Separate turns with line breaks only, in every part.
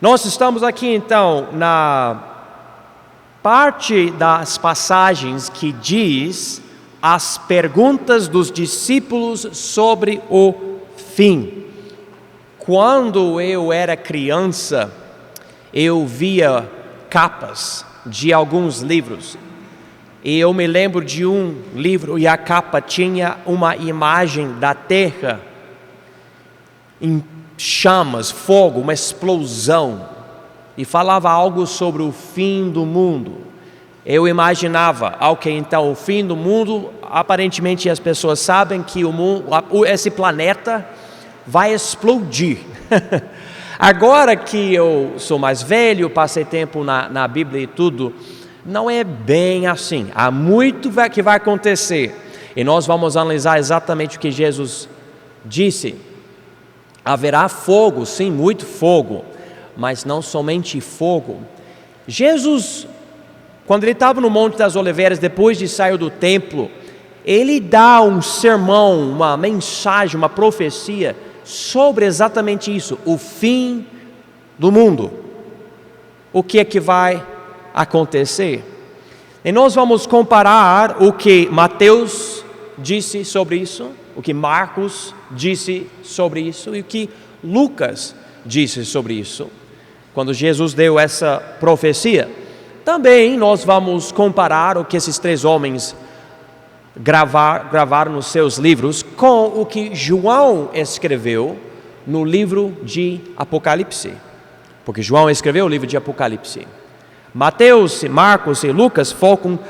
Nós estamos aqui então na parte das passagens que diz as perguntas dos discípulos sobre o fim. Quando eu era criança, eu via capas de alguns livros. E eu me lembro de um livro e a capa tinha uma imagem da terra em chamas, fogo, uma explosão. E falava algo sobre o fim do mundo. Eu imaginava, ok, então o fim do mundo, aparentemente as pessoas sabem que esse planeta vai explodir. Agora que eu sou mais velho, passei tempo na Bíblia e tudo, não é bem assim. Há muito que vai acontecer. E nós vamos analisar exatamente o que Jesus disse. Haverá fogo, sim, muito fogo, mas não somente fogo. Jesus, quando ele estava no Monte das Oliveiras, depois de sair do templo, ele dá um sermão, uma mensagem, uma profecia sobre exatamente isso, o fim do mundo. O que é que vai acontecer? E nós vamos comparar o que Mateus disse sobre isso, o que Marcos disse sobre isso e o que Lucas disse sobre isso, quando Jesus deu essa profecia. Também nós vamos comparar o que esses três homens gravaram nos seus livros com o que João escreveu no livro de Apocalipse, porque João escreveu o livro de Apocalipse. Mateus, Marcos e Lucas focam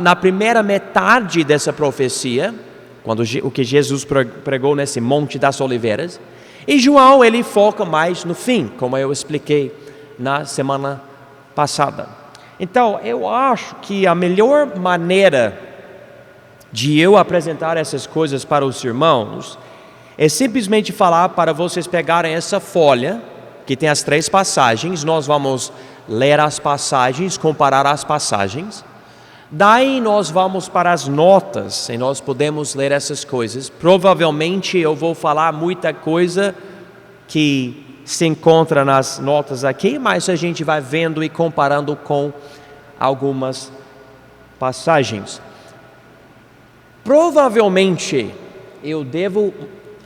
na primeira metade dessa profecia, o que Jesus pregou nesse Monte das Oliveiras, e João ele foca mais no fim, como eu expliquei na semana passada. Então eu acho que a melhor maneira de eu apresentar essas coisas para os irmãos é simplesmente falar para vocês pegarem essa folha que tem as três passagens. Nós vamos ler as passagens, comparar as passagens. Daí nós vamos para as notas e nós podemos ler essas coisas. Provavelmente eu vou falar muita coisa que se encontra nas notas aqui, mas a gente vai vendo e comparando com algumas passagens. Provavelmente eu devo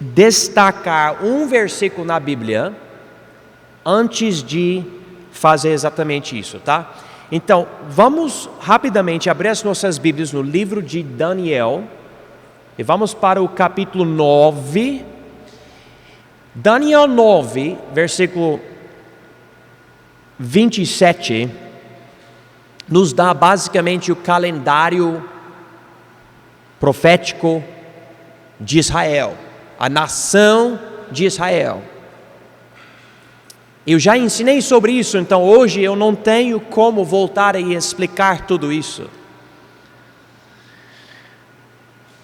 destacar um versículo na Bíblia antes de fazer exatamente isso, tá? Então, vamos rapidamente abrir as nossas Bíblias no livro de Daniel e vamos para o capítulo 9. Daniel 9, versículo 27, nos dá basicamente o calendário profético de Israel, a nação de Israel. Eu já ensinei sobre isso, então hoje eu não tenho como voltar e explicar tudo isso.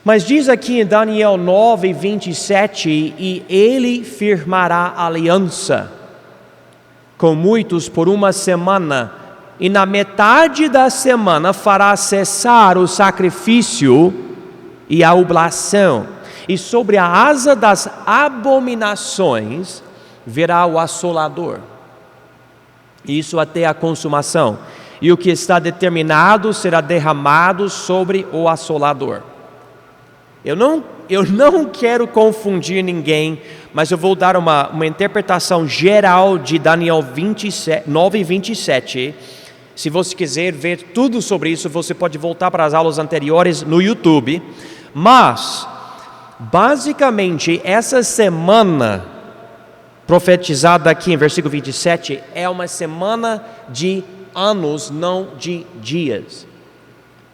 Mas diz aqui em Daniel 9, 27, e ele firmará aliança com muitos por uma semana, e na metade da semana fará cessar o sacrifício e a oblação, e sobre a asa das abominações virá o assolador, isso até a consumação, e o que está determinado será derramado sobre o assolador. Eu não quero confundir ninguém, mas eu vou dar uma interpretação geral de Daniel 9 e 27. Se você quiser ver tudo sobre isso, você pode voltar para as aulas anteriores no YouTube. Mas, basicamente, essa semana profetizada aqui em versículo 27 é uma semana de anos, não de dias.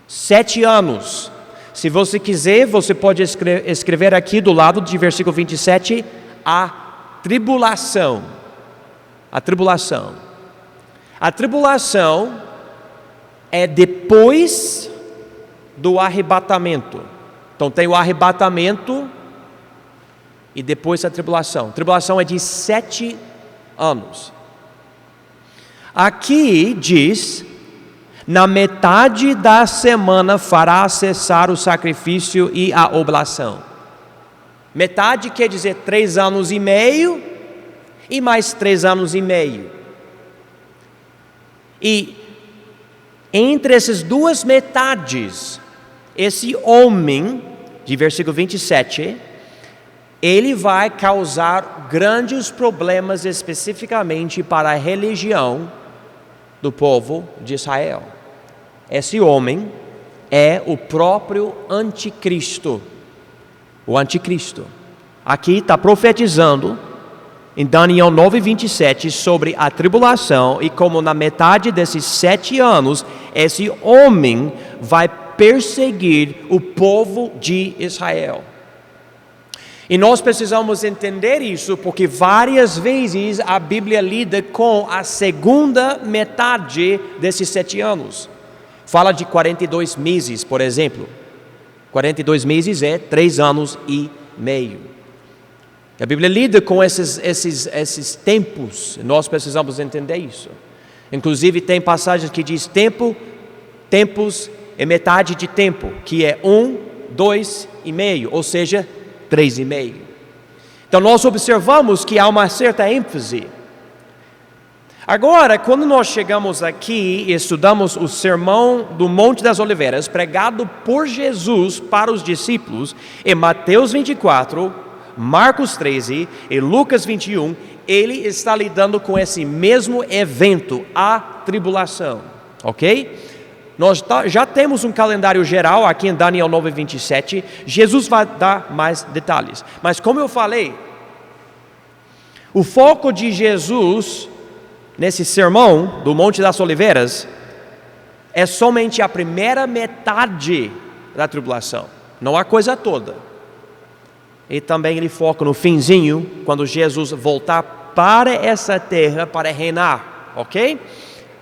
7 anos. Se você quiser, você pode escrever aqui do lado de versículo 27, a tribulação. A tribulação. A tribulação é depois do arrebatamento. Então tem o arrebatamento e depois a tribulação. A tribulação é de 7 anos. Aqui diz: na metade da semana fará cessar o sacrifício e a oblação. Metade quer dizer 3 anos e meio e mais 3 anos e meio. E entre essas duas metades, esse homem, de versículo 27, ele vai causar grandes problemas especificamente para a religião do povo de Israel. Esse homem é o próprio anticristo. O anticristo. Aqui está profetizando em Daniel 9:27 sobre a tribulação e como na metade desses 7 anos, esse homem vai perseguir o povo de Israel. E nós precisamos entender isso porque várias vezes a Bíblia lida com a segunda metade desses 7 anos. Fala de 42 meses, por exemplo. 42 meses é 3 anos e meio. A Bíblia lida com esses tempos. Nós precisamos entender isso. Inclusive tem passagens que diz tempos é metade de tempo, que é 1, 2 e meio, ou seja, 3 e meio. Então nós observamos que há uma certa ênfase. Agora, quando nós chegamos aqui e estudamos o sermão do Monte das Oliveiras, pregado por Jesus para os discípulos, em Mateus 24, Marcos 13 e Lucas 21, ele está lidando com esse mesmo evento, a tribulação, ok? Nós já temos um calendário geral aqui em Daniel 9:27. Jesus vai dar mais detalhes. Mas como eu falei, o foco de Jesus nesse sermão do Monte das Oliveiras é somente a primeira metade da tribulação, não a coisa toda. E também ele foca no finzinho, quando Jesus voltar para essa terra para reinar, ok?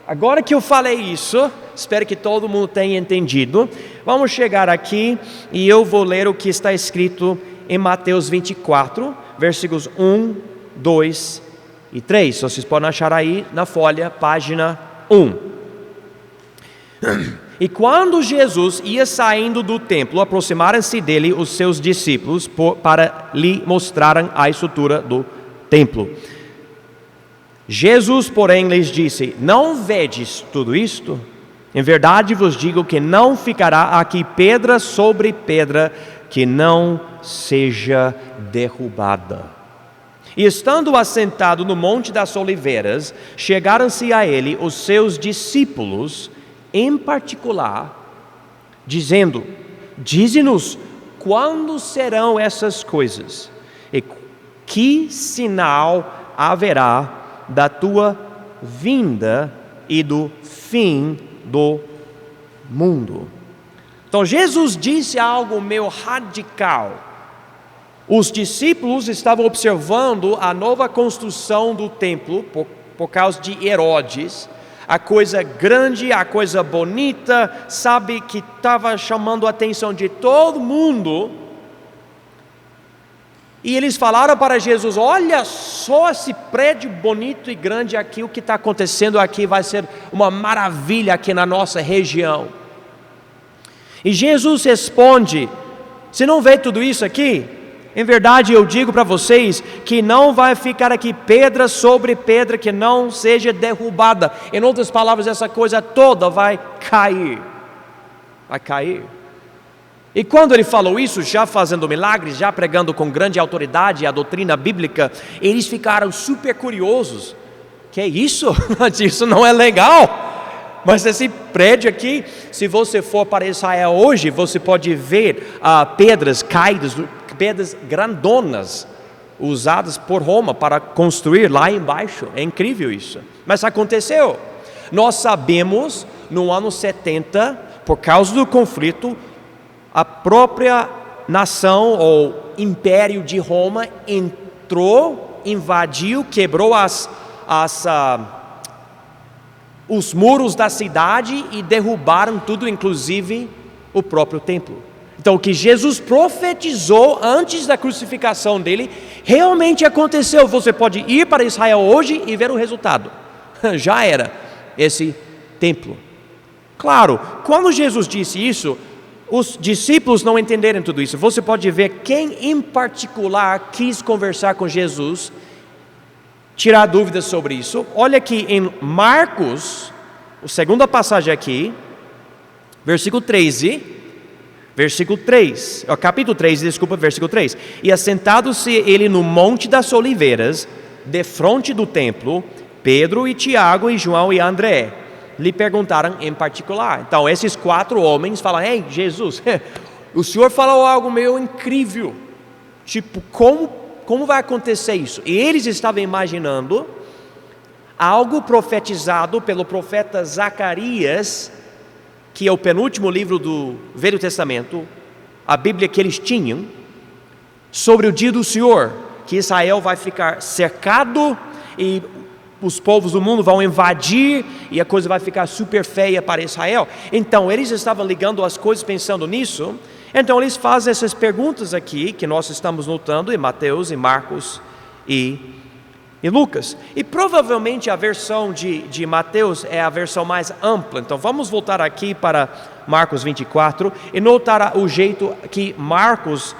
Agora que eu falei isso, espero que todo mundo tenha entendido. Vamos chegar aqui e eu vou ler o que está escrito em Mateus 24, versículos 1, 2 e 3. Vocês podem achar aí na folha, página 1. E quando Jesus ia saindo do templo, aproximaram-se dele os seus discípulos para lhe mostrarem a estrutura do templo. Jesus, porém, lhes disse: não vedes tudo isto? Em verdade vos digo que não ficará aqui pedra sobre pedra que não seja derrubada. E estando assentado no Monte das Oliveiras, chegaram-se a ele os seus discípulos, em particular, dizendo: dize-nos quando serão essas coisas, e que sinal haverá da tua vinda e do fim do mundo. Então Jesus disse algo meio radical. Os discípulos estavam observando a nova construção do templo por causa de Herodes, a coisa grande, a coisa bonita, sabe, que estava chamando a atenção de todo mundo. E eles falaram para Jesus: olha só esse prédio bonito e grande aqui, o que está acontecendo aqui vai ser uma maravilha aqui na nossa região. E Jesus responde: você não vê tudo isso aqui? Em verdade eu digo para vocês que não vai ficar aqui pedra sobre pedra que não seja derrubada. Em outras palavras, essa coisa toda vai cair. Vai cair. E quando ele falou isso, já fazendo milagres, já pregando com grande autoridade a doutrina bíblica, eles ficaram super curiosos. Que é isso? Isso não é legal. Mas esse prédio aqui, se você for para Israel hoje, você pode ver pedras caídas, pedras grandonas, usadas por Roma para construir lá embaixo. É incrível isso. Mas aconteceu. Nós sabemos, no ano 70, por causa do conflito, a própria nação ou império de Roma entrou, invadiu, quebrou os muros da cidade e derrubaram tudo, inclusive o próprio templo. Então o que Jesus profetizou antes da crucificação dele, realmente aconteceu. Você pode ir para Israel hoje e ver o resultado. Já era esse templo. Claro, quando Jesus disse isso, os discípulos não entenderam tudo isso. Você pode ver quem em particular quis conversar com Jesus, tirar dúvidas sobre isso. Olha aqui em Marcos a segunda passagem aqui, versículo 13, capítulo 3, desculpa, versículo 3. E assentado-se ele no Monte das Oliveiras, defronte do templo, Pedro e Tiago e João e André lhe perguntaram em particular. Então esses 4 homens falam: ei, Jesus, o Senhor falou algo meio incrível, tipo, como vai acontecer isso? E eles estavam imaginando algo profetizado pelo profeta Zacarias, que é o penúltimo livro do Velho Testamento, a Bíblia que eles tinham, sobre o dia do Senhor, que Israel vai ficar cercado e os povos do mundo vão invadir e a coisa vai ficar super feia para Israel. Então eles estavam ligando as coisas pensando nisso. Então eles fazem essas perguntas aqui que nós estamos notando em Mateus, em Marcos e Lucas. E provavelmente a versão de Mateus é a versão mais ampla. Então vamos voltar aqui para Marcos 24 e notar o jeito que Marcos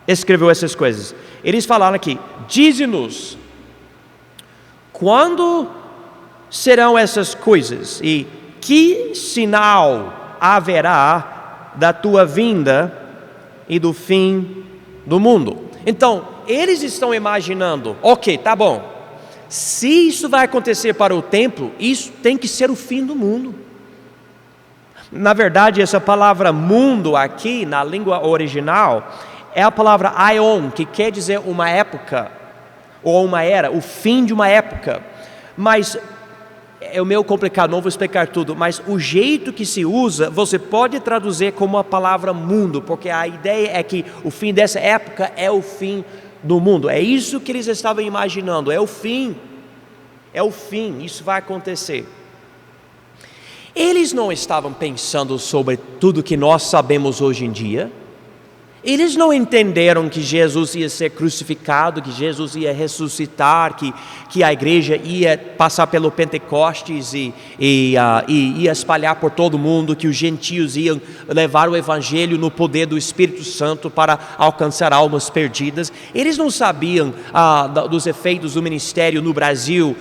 escreveu essas coisas. Eles falaram aqui: dize-nos quando serão essas coisas e que sinal haverá da tua vinda e do fim do mundo. Então eles estão imaginando: ok, tá bom, se isso vai acontecer para o templo, isso tem que ser o fim do mundo. Na verdade, essa palavra mundo aqui, na língua original, é a palavra aion, que quer dizer uma época, ou uma era, o fim de uma época. Mas é meio complicado, não vou explicar tudo, mas o jeito que se usa, você pode traduzir como a palavra mundo, porque a ideia é que o fim dessa época é o fim do mundo. É isso que eles estavam imaginando, é o fim, isso vai acontecer. Eles não estavam pensando sobre tudo que nós sabemos hoje em dia. Eles não entenderam que Jesus ia ser crucificado, que Jesus ia ressuscitar, que a igreja ia passar pelo Pentecostes e ia espalhar por todo mundo, que os gentios iam levar o evangelho no poder do Espírito Santo para alcançar almas perdidas. Eles não sabiam dos efeitos do ministério no Brasil,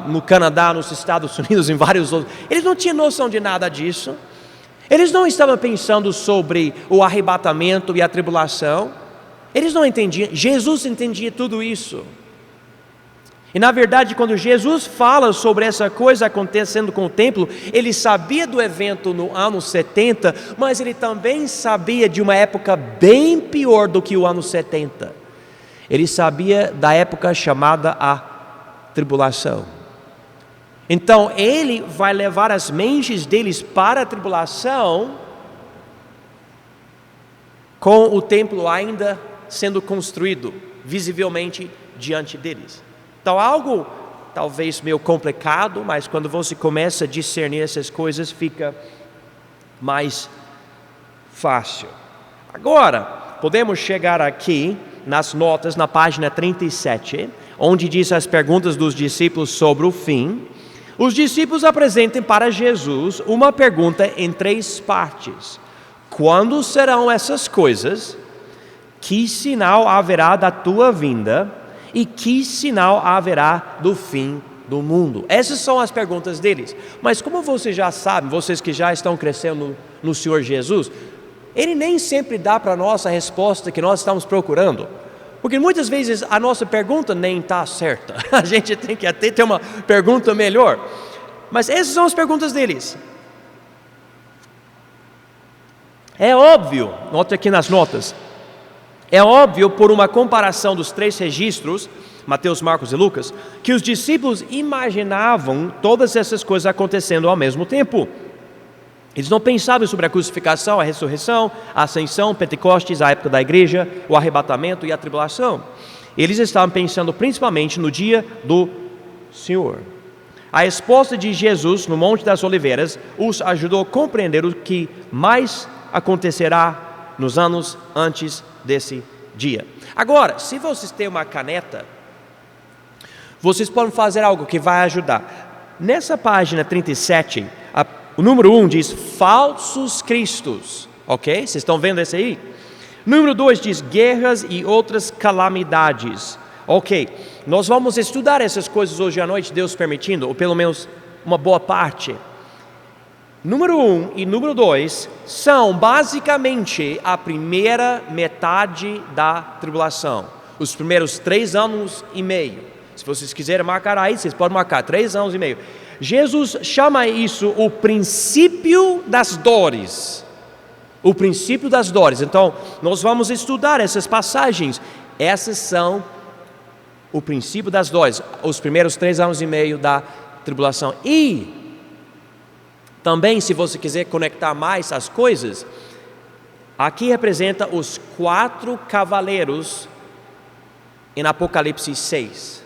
no Canadá, nos Estados Unidos, em vários outros. Eles não tinham noção de nada disso. Eles não estavam pensando sobre o arrebatamento e a tribulação. Eles não entendiam. Jesus entendia tudo isso. E na verdade, quando Jesus fala sobre essa coisa acontecendo com o templo, ele sabia do evento no ano 70, mas ele também sabia de uma época bem pior do que o ano 70. Ele sabia da época chamada a tribulação. Então ele vai levar as mentes deles para a tribulação, com o templo ainda sendo construído visivelmente diante deles. Então algo talvez meio complicado, mas quando você começa a discernir essas coisas fica mais fácil. Agora podemos chegar aqui nas notas, na página 37, onde diz as perguntas dos discípulos sobre o fim. Os discípulos apresentam para Jesus uma pergunta em 3 partes. Quando serão essas coisas? Que sinal haverá da tua vinda? E que sinal haverá do fim do mundo? Essas são as perguntas deles. Mas como vocês já sabem, vocês que já estão crescendo no Senhor Jesus, Ele nem sempre dá para nós a resposta que nós estamos procurando. Porque muitas vezes a nossa pergunta nem está certa. A gente tem que até ter uma pergunta melhor. Mas essas são as perguntas deles. É óbvio, note aqui nas notas, é óbvio por uma comparação dos 3 registros, Mateus, Marcos e Lucas, que os discípulos imaginavam todas essas coisas acontecendo ao mesmo tempo. Eles não pensavam sobre a crucificação, a ressurreição, a ascensão, Pentecostes, a época da igreja, o arrebatamento e a tribulação. Eles estavam pensando principalmente no dia do Senhor. A resposta de Jesus no Monte das Oliveiras os ajudou a compreender o que mais acontecerá nos anos antes desse dia. Agora, se vocês têm uma caneta, vocês podem fazer algo que vai ajudar. Nessa página 37, o número 1 diz falsos cristos, ok? Vocês estão vendo esse aí? Número 2 diz guerras e outras calamidades, ok? Nós vamos estudar essas coisas hoje à noite, Deus permitindo, ou pelo menos uma boa parte. Número 1 e número 2 são basicamente a primeira metade da tribulação. Os primeiros 3 anos e meio. Se vocês quiserem marcar aí, vocês podem marcar 3 anos e meio. Jesus chama isso o princípio das dores. O princípio das dores. Então, nós vamos estudar essas passagens. Essas são o princípio das dores. Os primeiros 3 anos e meio da tribulação. E também, se você quiser conectar mais as coisas, aqui representa os 4 cavaleiros em Apocalipse 6.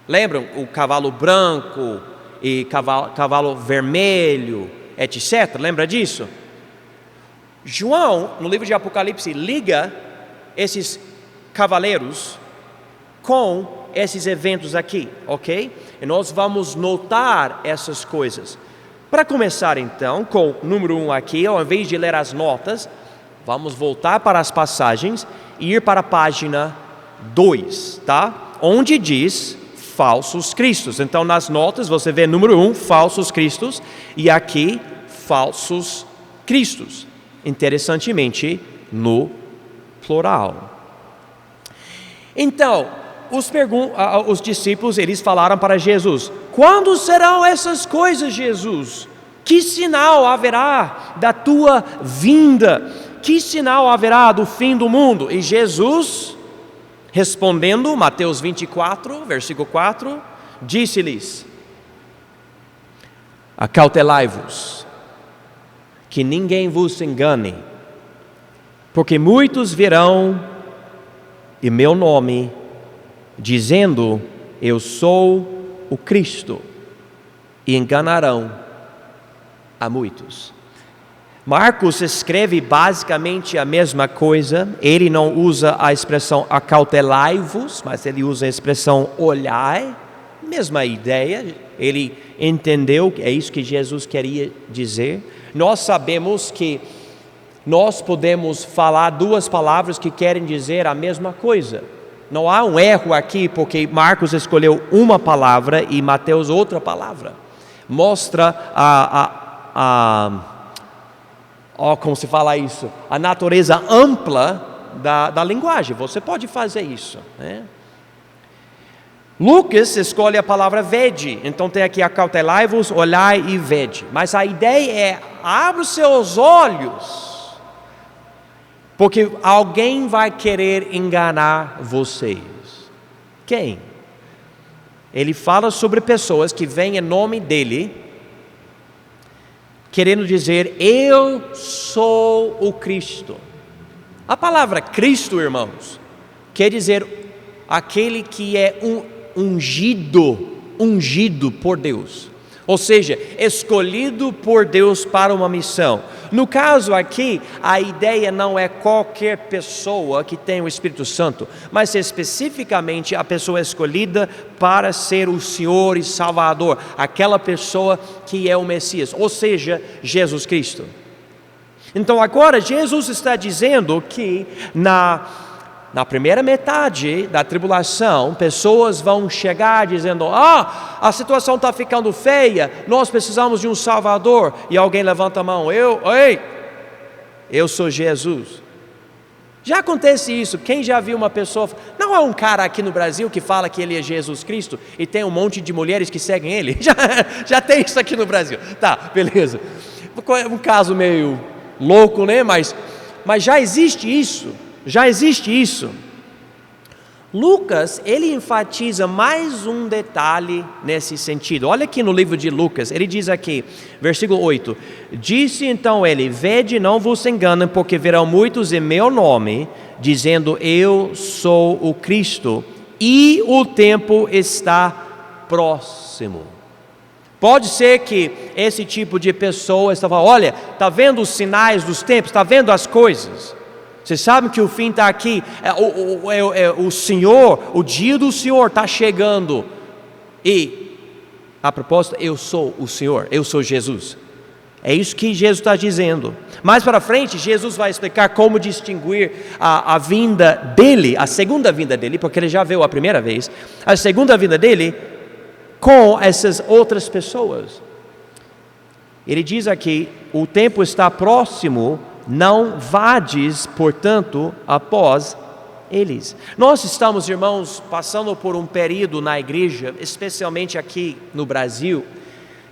Lembram? O cavalo branco e cavalo vermelho, etc. Lembra disso? João, no livro de Apocalipse, liga esses cavaleiros com esses eventos aqui, ok? E nós vamos notar essas coisas. Para começar então, com o número 1 aqui, ao invés de ler as notas, vamos voltar para as passagens e ir para a página 2, tá? Onde diz falsos cristos. Então nas notas você vê número 1, falsos cristos, e aqui falsos cristos. Interessantemente, no plural. Então, os discípulos, eles falaram para Jesus: quando serão essas coisas, Jesus? Que sinal haverá da tua vinda? Que sinal haverá do fim do mundo? E Jesus, respondendo, Mateus 24, versículo 4, disse-lhes: acautelai-vos, que ninguém vos engane, porque muitos virão em meu nome, dizendo: eu sou o Cristo, e enganarão a muitos. Marcos escreve basicamente a mesma coisa. Ele não usa a expressão acautelai-vos, mas ele usa a expressão olhai, mesma ideia. Ele entendeu que é isso que Jesus queria dizer. Nós sabemos que nós podemos falar 2 palavras que querem dizer a mesma coisa. Não há um erro aqui, porque Marcos escolheu uma palavra e Mateus outra palavra. Mostra como se fala isso? A natureza ampla da linguagem. Você pode fazer isso, né? Lucas escolhe a palavra vede, então tem aqui acautelai-vos, olhai e vede. Mas a ideia é: abra os seus olhos, porque alguém vai querer enganar vocês. Quem? Ele fala sobre pessoas que vêm em nome dele, querendo dizer: eu sou o Cristo. A palavra Cristo, irmãos, quer dizer aquele que é ungido por Deus, ou seja, escolhido por Deus para uma missão. No caso aqui, a ideia não é qualquer pessoa que tem o Espírito Santo, mas especificamente a pessoa escolhida para ser o Senhor e Salvador, aquela pessoa que é o Messias, ou seja, Jesus Cristo. Então agora Jesus está dizendo que na primeira metade da tribulação, pessoas vão chegar dizendo: a situação está ficando feia, nós precisamos de um Salvador. E alguém levanta a mão: eu sou Jesus. Já acontece isso. Quem já viu uma pessoa? Não há um cara aqui no Brasil que fala que ele é Jesus Cristo e tem um monte de mulheres que seguem ele? Já tem isso aqui no Brasil. Tá, beleza. Um caso meio louco, né? Mas já existe isso. Já existe isso. Lucas, ele enfatiza mais um detalhe nesse sentido. Olha aqui no livro de Lucas, ele diz aqui, versículo 8: disse então ele: vede, não vos enganem, porque virão muitos em meu nome, dizendo: eu sou o Cristo, e o tempo está próximo. Pode ser que esse tipo de pessoa está falando: olha, está vendo os sinais dos tempos, está vendo as coisas. Vocês sabem que o fim está aqui, o Senhor, o dia do Senhor está chegando. E, a propósito, eu sou o Senhor, eu sou Jesus. É isso que Jesus está dizendo. Mais para frente, Jesus vai explicar como distinguir a vinda dele, a segunda vinda dele, porque ele já veio a primeira vez, a segunda vinda dele com essas outras pessoas. Ele diz aqui: o tempo está próximo, não vades, portanto, após eles. Nós estamos, irmãos, passando por um período na igreja, especialmente aqui no Brasil,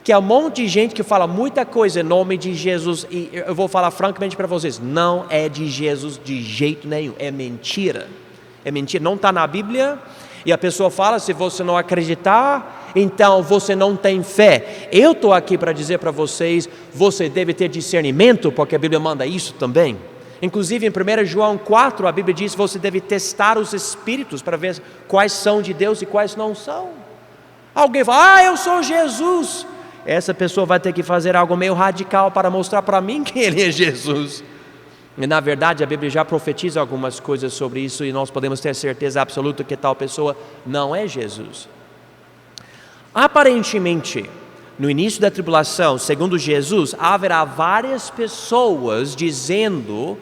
que há um monte de gente que fala muita coisa em nome de Jesus, e eu vou falar francamente para vocês, não é de Jesus de jeito nenhum, é mentira, não está na Bíblia, e a pessoa fala: se você não acreditar, então você não tem fé. Eu estou aqui para dizer para vocês, você deve ter discernimento, porque a Bíblia manda isso também. Inclusive em 1 João 4, a Bíblia diz que você deve testar os espíritos para ver quais são de Deus e quais não são. Alguém fala: eu sou Jesus. Essa pessoa vai ter que fazer algo meio radical para mostrar para mim que ele é Jesus. E na verdade a Bíblia já profetiza algumas coisas sobre isso, e nós podemos ter certeza absoluta que tal pessoa não é Jesus. Aparentemente, no início da tribulação, segundo Jesus, haverá várias pessoas dizendo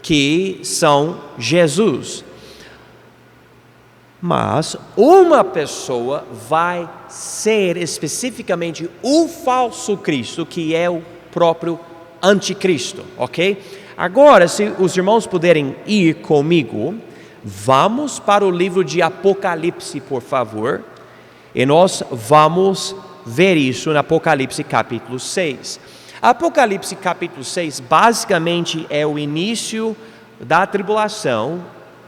que são Jesus. Mas uma pessoa vai ser especificamente o falso Cristo, que é o próprio anticristo, ok? Agora, se os irmãos puderem ir comigo, vamos para o livro de Apocalipse, por favor, e nós vamos ver isso no Apocalipse capítulo 6. Apocalipse capítulo 6 basicamente é o início da tribulação,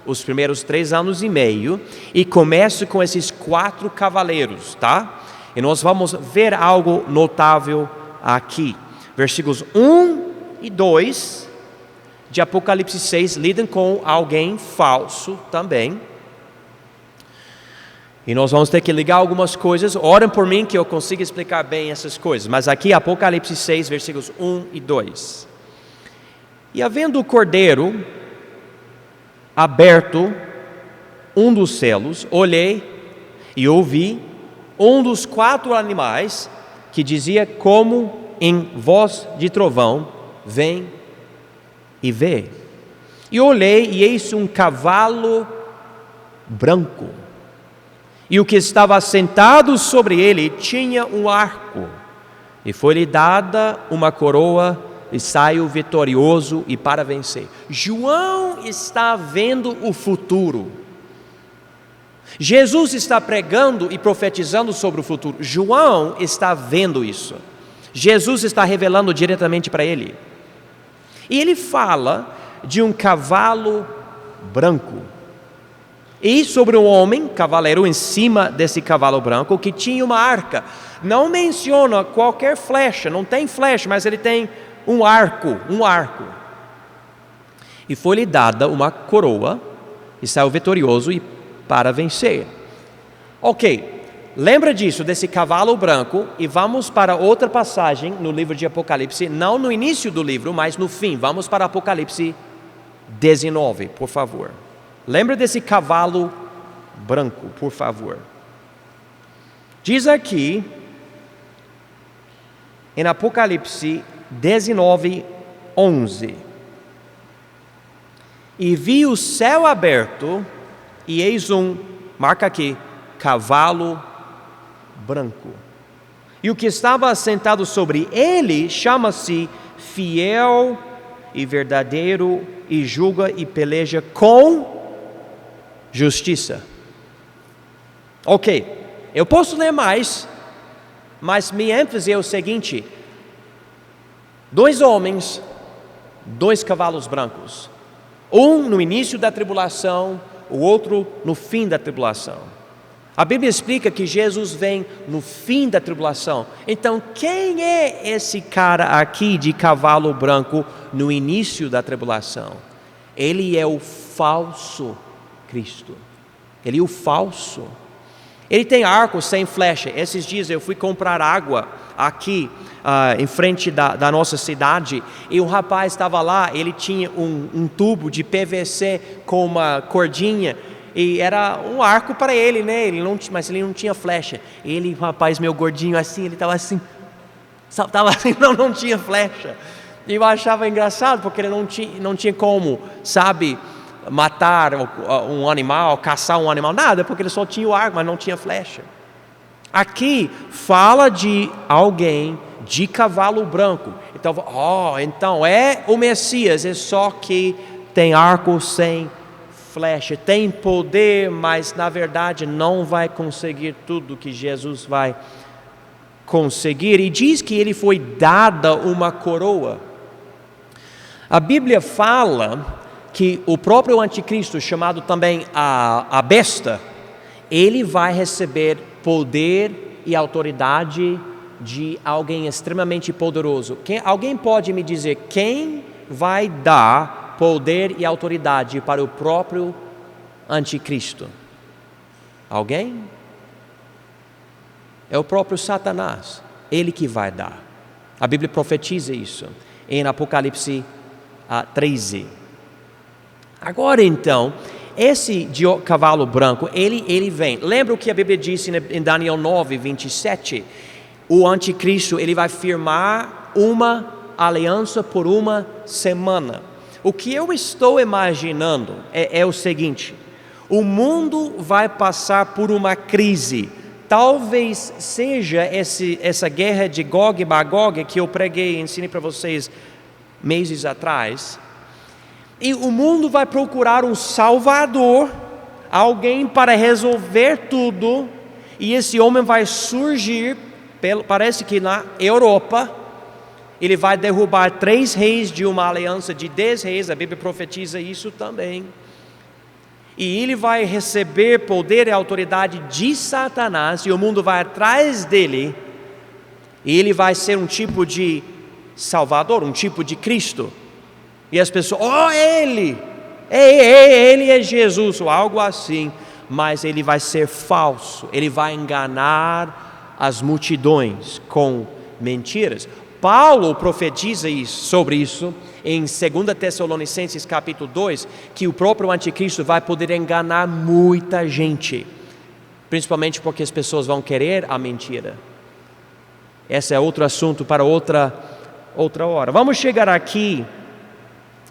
os primeiros 3 anos e meio, e começa com esses 4 cavaleiros, tá? E nós vamos ver algo notável aqui. Versículos 1 e 2 de Apocalipse 6 lidam com alguém falso também. E nós vamos ter que ligar algumas coisas. Orem por mim que eu consiga explicar bem essas coisas. Mas aqui Apocalipse 6, versículos 1 e 2. E havendo o cordeiro aberto um dos selos, olhei e ouvi um dos 4 animais que dizia como em voz de trovão: vem e vê. E olhei, e eis um cavalo branco, e o que estava sentado sobre ele tinha um arco, e foi-lhe dada uma coroa, e saiu vitorioso e para vencer. João está vendo o futuro. Jesus está pregando e profetizando sobre o futuro. João está vendo isso. Jesus está revelando diretamente para ele. E ele fala de um cavalo branco. E sobre um homem, cavaleiro, em cima desse cavalo branco, que tinha uma arca. Não menciona qualquer flecha, não tem flecha, mas ele tem um arco. E foi-lhe dada uma coroa, e saiu vitorioso e para vencer. Ok, lembra disso, desse cavalo branco, e vamos para outra passagem no livro de Apocalipse, não no início do livro, mas no fim. Vamos para Apocalipse 19, por favor. Lembra desse cavalo branco, por favor. Diz aqui, em Apocalipse 19, 11. E vi o céu aberto, e eis marca aqui, cavalo branco. E o que estava sentado sobre ele chama-se Fiel e Verdadeiro, e julga e peleja com justiça. Ok, eu posso ler mais, mas minha ênfase é o seguinte: 2 homens, 2 cavalos brancos, um no início da tribulação, o outro no fim da tribulação. A Bíblia explica que Jesus vem no fim da tribulação. Então, quem é esse cara aqui de cavalo branco no início da tribulação? Ele é o falso Cristo. Ele é o falso. Ele tem arco sem flecha. Esses dias eu fui comprar água aqui em frente da nossa cidade, e o rapaz estava lá. Ele tinha um tubo de PVC com uma cordinha, e era um arco para ele, né? Mas ele não tinha flecha. Ele, rapaz, meu gordinho assim, ele estava assim, não tinha flecha. E eu achava engraçado, porque ele não tinha como, sabe, matar um animal, caçar um animal, nada, porque ele só tinha o arco, mas não tinha flecha. Aqui fala de alguém de cavalo branco. Então é o Messias, é só que tem arco sem flecha, tem poder, mas na verdade não vai conseguir tudo que Jesus vai conseguir. E diz que ele foi dada uma coroa. A Bíblia fala que o próprio anticristo, chamado também a besta, ele vai receber poder e autoridade de alguém extremamente poderoso. Alguém pode me dizer quem vai dar poder e autoridade para o próprio anticristo? Alguém? É o próprio Satanás, ele que vai dar. A Bíblia profetiza isso em Apocalipse 13. Agora então, esse de cavalo branco, ele vem. Lembra o que a Bíblia disse em Daniel 9, 27? O anticristo, ele vai firmar uma aliança por uma semana. O que eu estou imaginando é o seguinte: o mundo vai passar por uma crise. Talvez seja essa guerra de Gog e Magog que eu preguei e ensinei para vocês meses atrás. E o mundo vai procurar um salvador, alguém para resolver tudo, e esse homem vai surgir, parece que na Europa. Ele vai derrubar 3 reis de uma aliança de 10 reis, a Bíblia profetiza isso também. E ele vai receber poder e autoridade de Satanás, e o mundo vai atrás dele, e ele vai ser um tipo de Salvador, um tipo de Cristo. E as pessoas, ele é Jesus, ou algo assim, mas ele vai ser falso, ele vai enganar as multidões com mentiras. Paulo profetiza sobre isso em 2 Tessalonicenses capítulo 2, que o próprio anticristo vai poder enganar muita gente, principalmente porque as pessoas vão querer a mentira. Esse é outro assunto para outra hora. Vamos chegar aqui,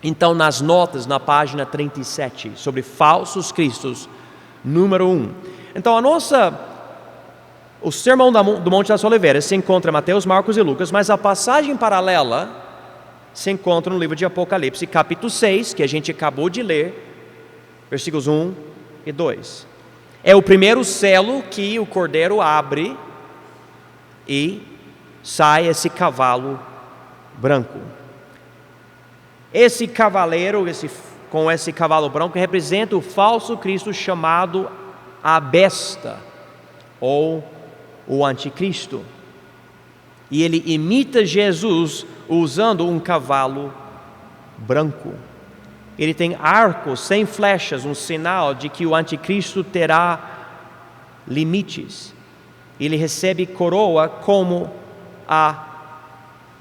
então, nas notas, na página 37, sobre falsos cristos, número 1. Então, o Sermão do Monte das Oliveiras se encontra em Mateus, Marcos e Lucas, mas a passagem paralela se encontra no livro de Apocalipse, capítulo 6, que a gente acabou de ler, versículos 1 e 2. É o primeiro selo que o cordeiro abre e sai esse cavalo branco. Esse cavaleiro, com esse cavalo branco, representa o falso Cristo chamado a besta, ou o anticristo. E ele imita Jesus usando um cavalo branco. Ele tem arcos sem flechas, um sinal de que o anticristo terá limites. Ele recebe coroa como a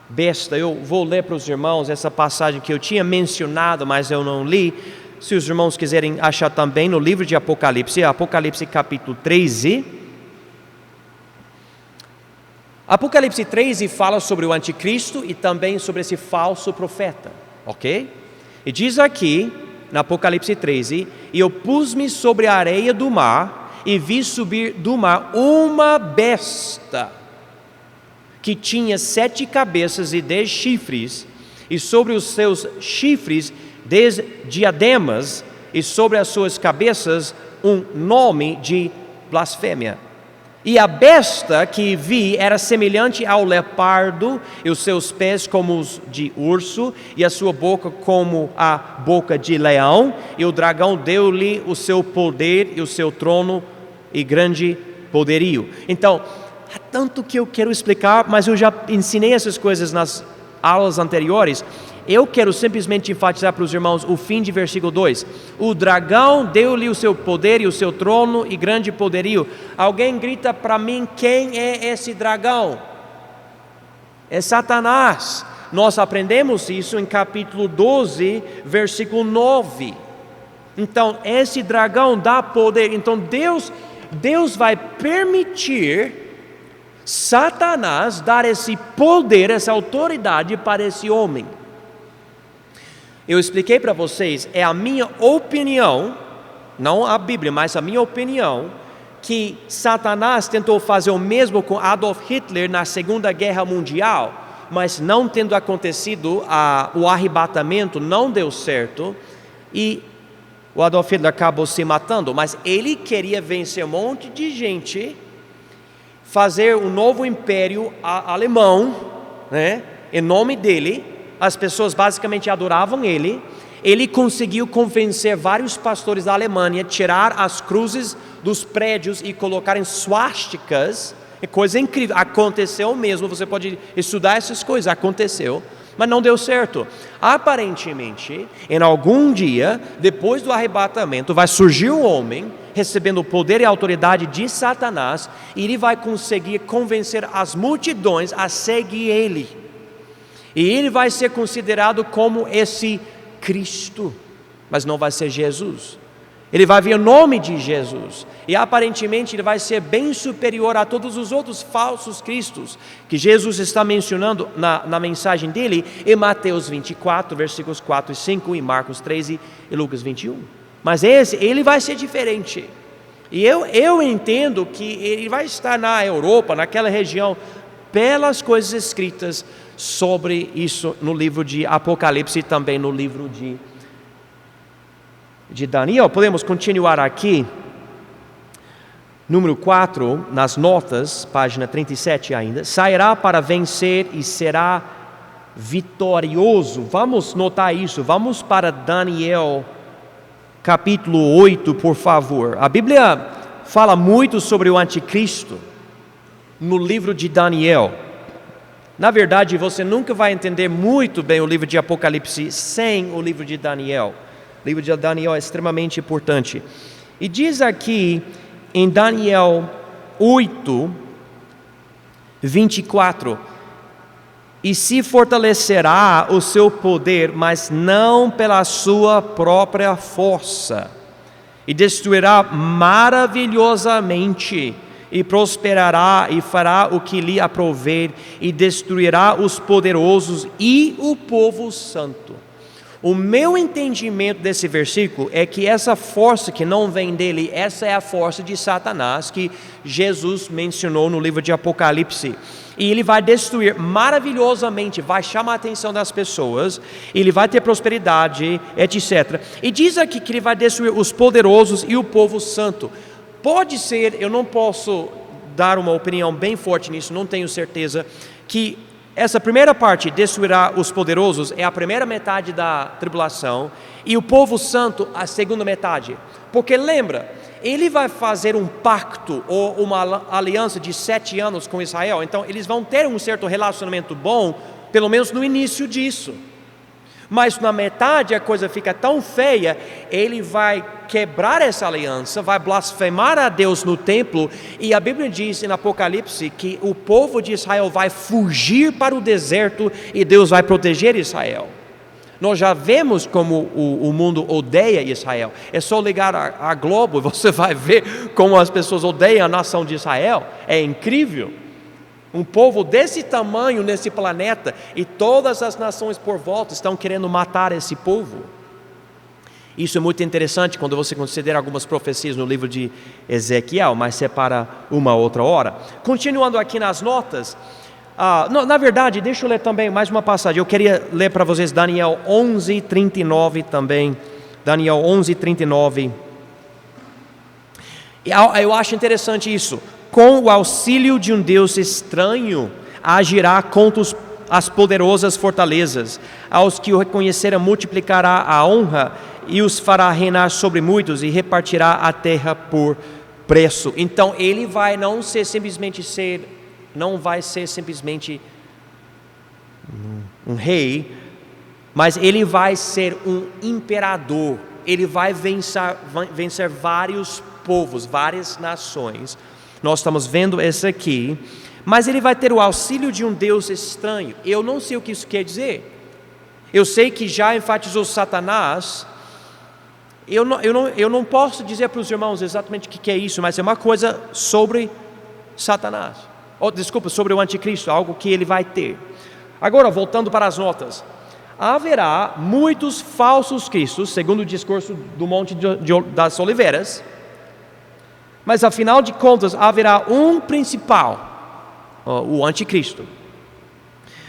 besta. Eu vou ler para os irmãos essa passagem que eu tinha mencionado, mas eu não li. Se os irmãos quiserem achar também no livro de Apocalipse, Apocalipse capítulo 13. Apocalipse 13 fala sobre o anticristo e também sobre esse falso profeta, ok? E diz aqui, na Apocalipse 13, e eu pus-me sobre a areia do mar e vi subir do mar uma besta que tinha 7 cabeças e 10 chifres, e sobre os seus chifres 10 diademas, e sobre as suas cabeças um nome de blasfêmia. E a besta que vi era semelhante ao leopardo, e os seus pés como os de urso, e a sua boca como a boca de leão, e o dragão deu-lhe o seu poder e o seu trono e grande poderio. Então, há tanto que eu quero explicar, mas eu já ensinei essas coisas nas aulas anteriores. Eu quero simplesmente enfatizar para os irmãos o fim de versículo 2. O dragão deu-lhe o seu poder e o seu trono e grande poderio. Alguém grita para mim, quem é esse dragão? É Satanás. Nós aprendemos isso em capítulo 12, versículo 9. Então, esse dragão dá poder. Então, Deus vai permitir Satanás dar esse poder, essa autoridade para esse homem. Eu expliquei para vocês, é a minha opinião, não a Bíblia, mas a minha opinião, que Satanás tentou fazer o mesmo com Adolf Hitler na Segunda Guerra Mundial, mas não tendo acontecido o arrebatamento, não deu certo, e o Adolf Hitler acabou se matando, mas ele queria vencer um monte de gente, fazer um novo império alemão, né? Em nome dele, as pessoas basicamente adoravam ele. Ele conseguiu convencer vários pastores da Alemanha a tirar as cruzes dos prédios e colocarem swasticas. É coisa incrível, aconteceu mesmo, você pode estudar essas coisas, aconteceu, mas não deu certo. Aparentemente, em algum dia, depois do arrebatamento, vai surgir um homem, recebendo o poder e a autoridade de Satanás, e ele vai conseguir convencer as multidões a seguir ele. E ele vai ser considerado como esse Cristo, mas não vai ser Jesus. Ele vai vir em nome de Jesus, e aparentemente ele vai ser bem superior a todos os outros falsos cristos que Jesus está mencionando na mensagem dele em Mateus 24, versículos 4 e 5, e Marcos 13 e Lucas 21. Mas ele vai ser diferente. E eu entendo que ele vai estar na Europa, naquela região, pelas coisas escritas sobre isso no livro de Apocalipse e também no livro de Daniel. Podemos continuar aqui, número 4, nas notas, página 37 ainda. Sairá para vencer e será vitorioso. Vamos notar isso, vamos para Daniel, capítulo 8, por favor. A Bíblia fala muito sobre o anticristo no livro de Daniel. Na verdade, você nunca vai entender muito bem o livro de Apocalipse sem o livro de Daniel. O livro de Daniel é extremamente importante. E diz aqui em Daniel 8, 24: e se fortalecerá o seu poder, mas não pela sua própria força, e destruirá maravilhosamente, e prosperará e fará o que lhe aprouver, e destruirá os poderosos e o povo santo. O meu entendimento desse versículo é que essa força que não vem dele, essa é a força de Satanás que Jesus mencionou no livro de Apocalipse. E ele vai destruir maravilhosamente, vai chamar a atenção das pessoas, ele vai ter prosperidade, etc. E diz aqui que ele vai destruir os poderosos e o povo santo. Pode ser, eu não posso dar uma opinião bem forte nisso, não tenho certeza, que essa primeira parte, destruirá os poderosos, é a primeira metade da tribulação, e o povo santo, a segunda metade. Porque lembra, ele vai fazer um pacto ou uma aliança de 7 anos com Israel, então eles vão ter um certo relacionamento bom, pelo menos no início disso. Mas na metade a coisa fica tão feia, ele vai quebrar essa aliança, vai blasfemar a Deus no templo, e a Bíblia diz em Apocalipse que o povo de Israel vai fugir para o deserto e Deus vai proteger Israel. Nós já vemos como o mundo odeia Israel. É só ligar a Globo e você vai ver como as pessoas odeiam a nação de Israel. É incrível. Um povo desse tamanho nesse planeta, e todas as nações por volta estão querendo matar esse povo. Isso é muito interessante quando você considera algumas profecias no livro de Ezequiel, mas é para uma outra hora. Continuando aqui nas notas, na verdade, deixa eu ler também mais uma passagem. Eu queria ler para vocês Daniel 11:39 também. Daniel 11:39. Eu acho interessante isso. Com o auxílio de um Deus estranho, agirá contra as poderosas fortalezas. Aos que o reconheceram, multiplicará a honra e os fará reinar sobre muitos, e repartirá a terra por preço. Então ele vai não vai ser simplesmente um rei, mas ele vai ser um imperador. Ele vai vencer vários povos, várias nações. Nós estamos vendo isso aqui, mas ele vai ter o auxílio de um Deus estranho. Eu não sei o que isso quer dizer. Eu sei que já enfatizou Satanás. Eu não posso dizer para os irmãos exatamente o que é isso, mas é uma coisa sobre Satanás. Sobre o anticristo, algo que ele vai ter. Agora, voltando para as notas. Haverá muitos falsos cristos, segundo o discurso do Monte das Oliveiras, Mas afinal de contas, haverá um principal, o anticristo.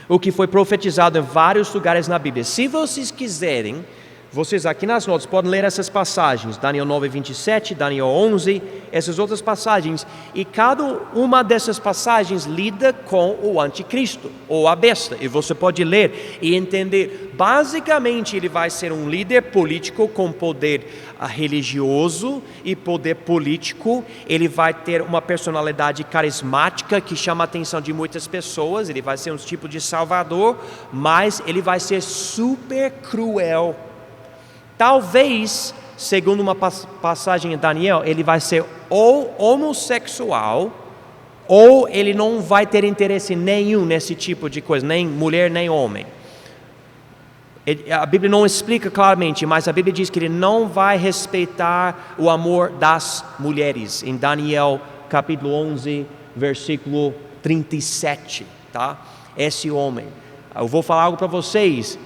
O que foi profetizado em vários lugares na Bíblia. Se vocês quiserem, vocês aqui nas notas podem ler essas passagens, Daniel 9:27, Daniel 11, essas outras passagens, e cada uma dessas passagens lida com o anticristo, ou a besta, e você pode ler e entender. Basicamente, ele vai ser um líder político com poder religioso e poder político. Ele vai ter uma personalidade carismática que chama a atenção de muitas pessoas. Ele vai ser um tipo de salvador, mas ele vai ser super cruel. Talvez, segundo uma passagem em Daniel, ele vai ser ou homossexual, ou ele não vai ter interesse nenhum nesse tipo de coisa, nem mulher nem homem. A Bíblia não explica claramente, mas a Bíblia diz que ele não vai respeitar o amor das mulheres, em Daniel capítulo 11, versículo 37, tá? Esse homem. Eu vou falar algo para vocês.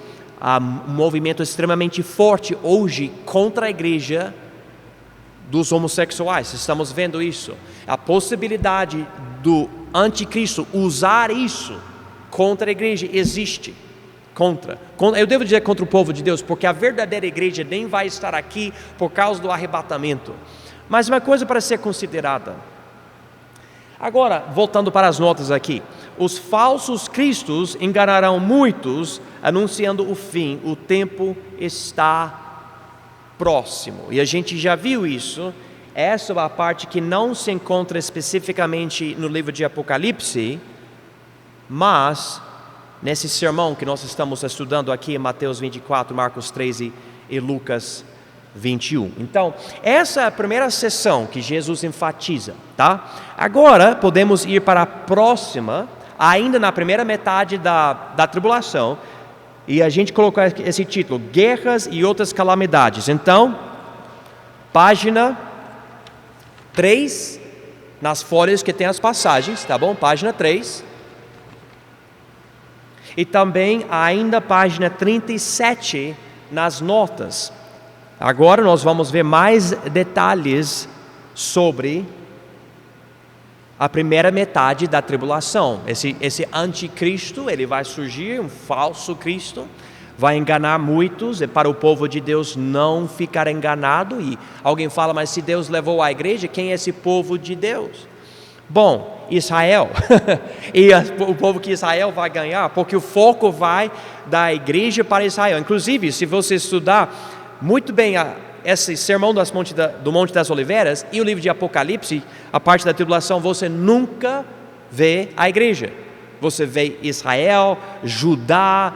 Há um movimento extremamente forte hoje contra a igreja dos homossexuais. Estamos vendo isso. A possibilidade do anticristo usar isso contra a igreja existe. Eu devo dizer contra o povo de Deus, porque a verdadeira igreja nem vai estar aqui por causa do arrebatamento. Mas uma coisa para ser considerada. Agora, voltando para as notas aqui. Os falsos cristos enganarão muitos, anunciando o fim. O tempo está próximo. E a gente já viu isso. Essa é a parte que não se encontra especificamente no livro de Apocalipse, mas nesse sermão que nós estamos estudando aqui em Mateus 24, Marcos 13 e Lucas 21. Então, essa é a primeira sessão que Jesus enfatiza, tá? Agora, podemos ir para a próxima, ainda na primeira metade da tribulação, e a gente colocou esse título, Guerras e Outras Calamidades. Então, página 3, nas folhas que tem as passagens, tá bom? Página 3. E também ainda página 37 nas notas. Agora nós vamos ver mais detalhes sobre a primeira metade da tribulação. Esse anticristo, ele vai surgir, um falso Cristo, vai enganar muitos, e para o povo de Deus não ficar enganado. E alguém fala, mas se Deus levou a igreja, quem é esse povo de Deus? Bom, Israel, e o povo que Israel vai ganhar, porque o foco vai da igreja para Israel. Inclusive, se você estudar muito bem esse sermão do Monte das Oliveiras e o livro de Apocalipse, a parte da tribulação, você nunca vê a igreja. Você vê Israel, Judeia,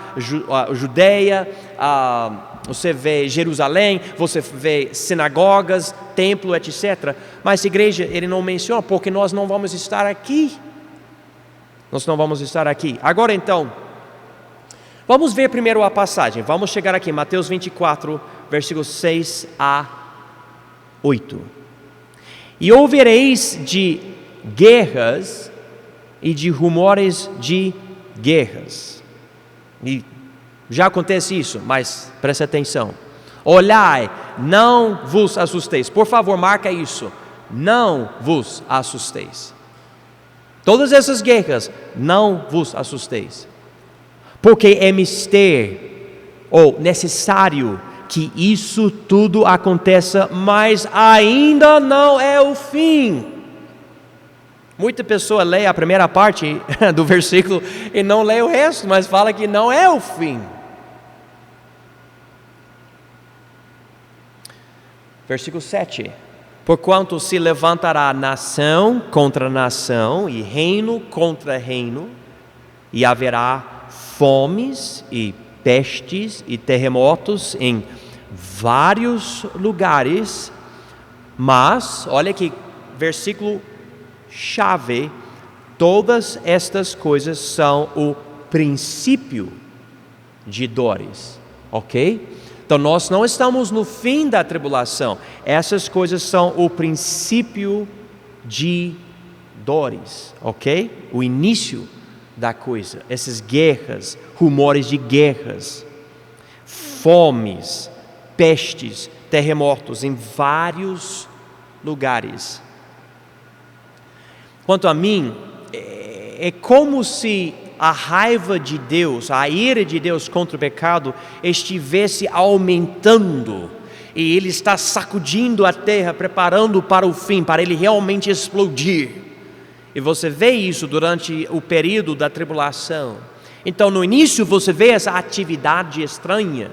você vê Jerusalém, você vê sinagogas, templo, etc. Mas a igreja, ele não menciona, porque nós não vamos estar aqui. Nós não vamos estar aqui. Agora então, vamos ver primeiro a passagem. Vamos chegar aqui, Mateus 24, versículos 6 a 8. E ouvireis de guerras e de rumores de guerras. E já acontece isso, mas preste atenção. Olhai, não vos assusteis. Por favor, marca isso. Não vos assusteis. Todas essas guerras, não vos assusteis. Porque é mister, ou necessário, que isso tudo aconteça, mas ainda não é o fim. Muita pessoa lê a primeira parte do versículo e não lê o resto, mas fala que não é o fim. Versículo 7. Porquanto se levantará nação contra nação e reino contra reino, e haverá fomes e pestes e terremotos em vários lugares. Mas, olha aqui, versículo chave, todas estas coisas são o princípio de dores, ok? Então nós não estamos no fim da tribulação, essas coisas são o princípio de dores, ok? O início da coisa, essas guerras, rumores de guerras, fomes, pestes, terremotos em vários lugares. quanto a mim, é como se a raiva de Deus, a ira de Deus contra o pecado estivesse aumentando, e Ele está sacudindo a terra, preparando para o fim, para Ele realmente explodir. E você vê isso durante o período da tribulação. Então no início você vê essa atividade estranha,